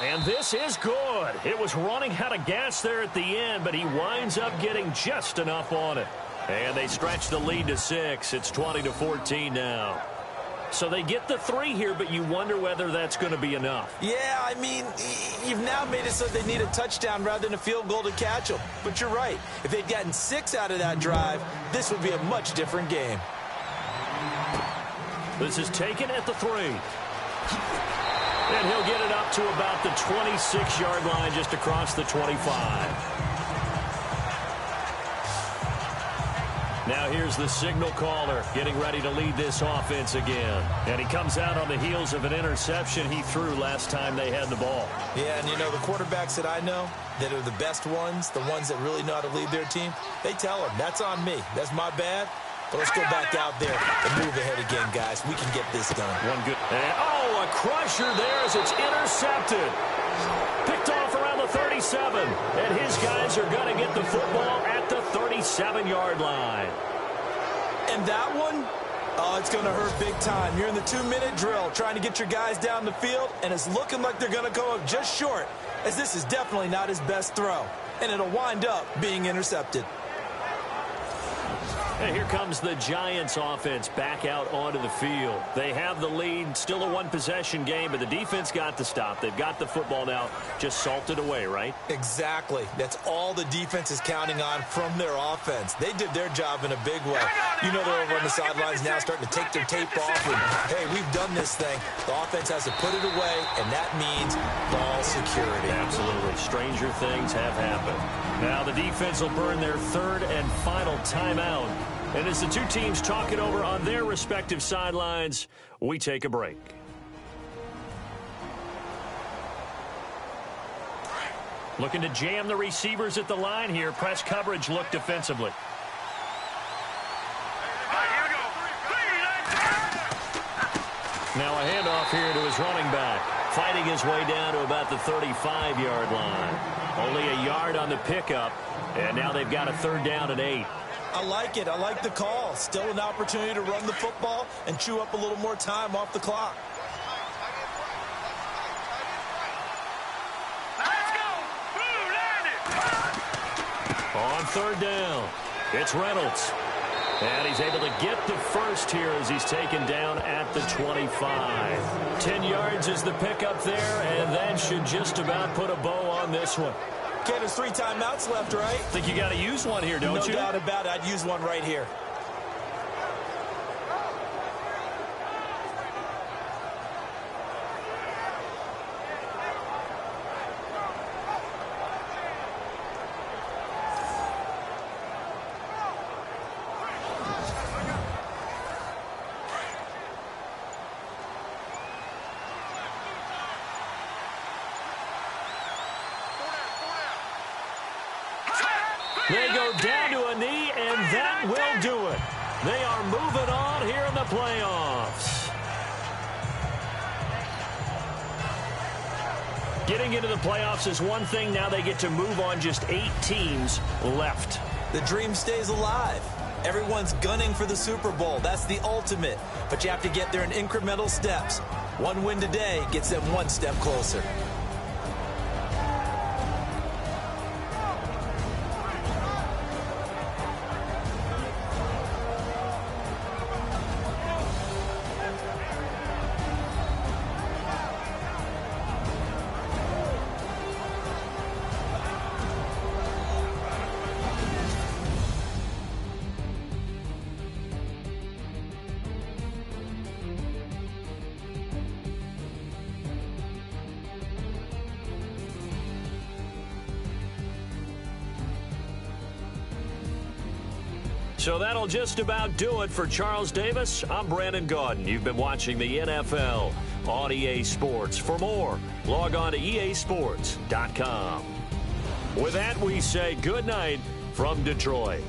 S2: And this is good. It was running out of gas there at the end, but he winds up getting just enough on it. And they stretch the lead to 6. It's 20-14 now. So they get the 3 here, but you wonder whether that's going to be enough.
S3: Yeah, I mean, you've now made it so they need a touchdown rather than a field goal to catch them. But you're right. If they'd gotten 6 out of that drive, this would be a much different game.
S2: This is taken at the 3. And he'll get it up to about the 26-yard line, just across the 25. Now here's the signal caller getting ready to lead this offense again. And he comes out on the heels of an interception he threw last time they had the ball.
S3: Yeah, and you know, the quarterbacks that I know that are the best ones, the ones that really know how to lead their team, they tell them, that's on me. That's my bad. But let's go back out there and move ahead again, guys. We can get this done.
S2: One good. And, a crusher there as it's intercepted. Picked off around the 37. And his guys are going to get the football at the 37-yard line.
S3: And that one, it's going to hurt big time. You're in the 2-minute drill trying to get your guys down the field, and it's looking like they're going to go up just short, as this is definitely not his best throw. And it'll wind up being intercepted.
S2: And here comes the Giants offense back out onto the field. They have the lead, still a one-possession game, but the defense got the stop. They've got the football now, just salted away, right?
S3: Exactly. That's all the defense is counting on from their offense. They did their job in a big way. You know they're over on the sidelines now starting to take their tape off. And, hey, we've done this thing. The offense has to put it away, and that means ball security.
S2: Absolutely. Stranger things have happened. Now the defense will burn their third and final timeout And as the two teams talk it over on their respective sidelines, we take a break. Looking to jam the receivers at the line here. Press coverage look defensively. Now a handoff here to his running back. Fighting his way down to about the 35-yard line. Only a yard on the pickup. And now they've got a 3rd down and 8.
S3: I like it. I like the call. Still an opportunity to run the football and chew up a little more time off the clock.
S2: On 3rd down, it's Reynolds. And he's able to get the first here as he's taken down at the 25. 10 yards is the pickup there, and that should just about put a bow on this one.
S3: Okay, there's 3 timeouts left, right?
S2: I think you got to use one here, don't you?
S3: No doubt about it. I'd use one right here.
S2: They go down to a knee, and that will do it. They are moving on here in the playoffs. Getting into the playoffs is one thing. Now they get to move on. Just 8 teams left.
S3: The dream stays alive. Everyone's gunning for the Super Bowl. That's the ultimate. But you have to get there in incremental steps. One win today gets them one step closer.
S2: So that'll just about do it for Charles Davis. I'm Brandon Gaudin. You've been watching the NFL on EA Sports. For more, log on to easports.com. With that, we say good night from Detroit.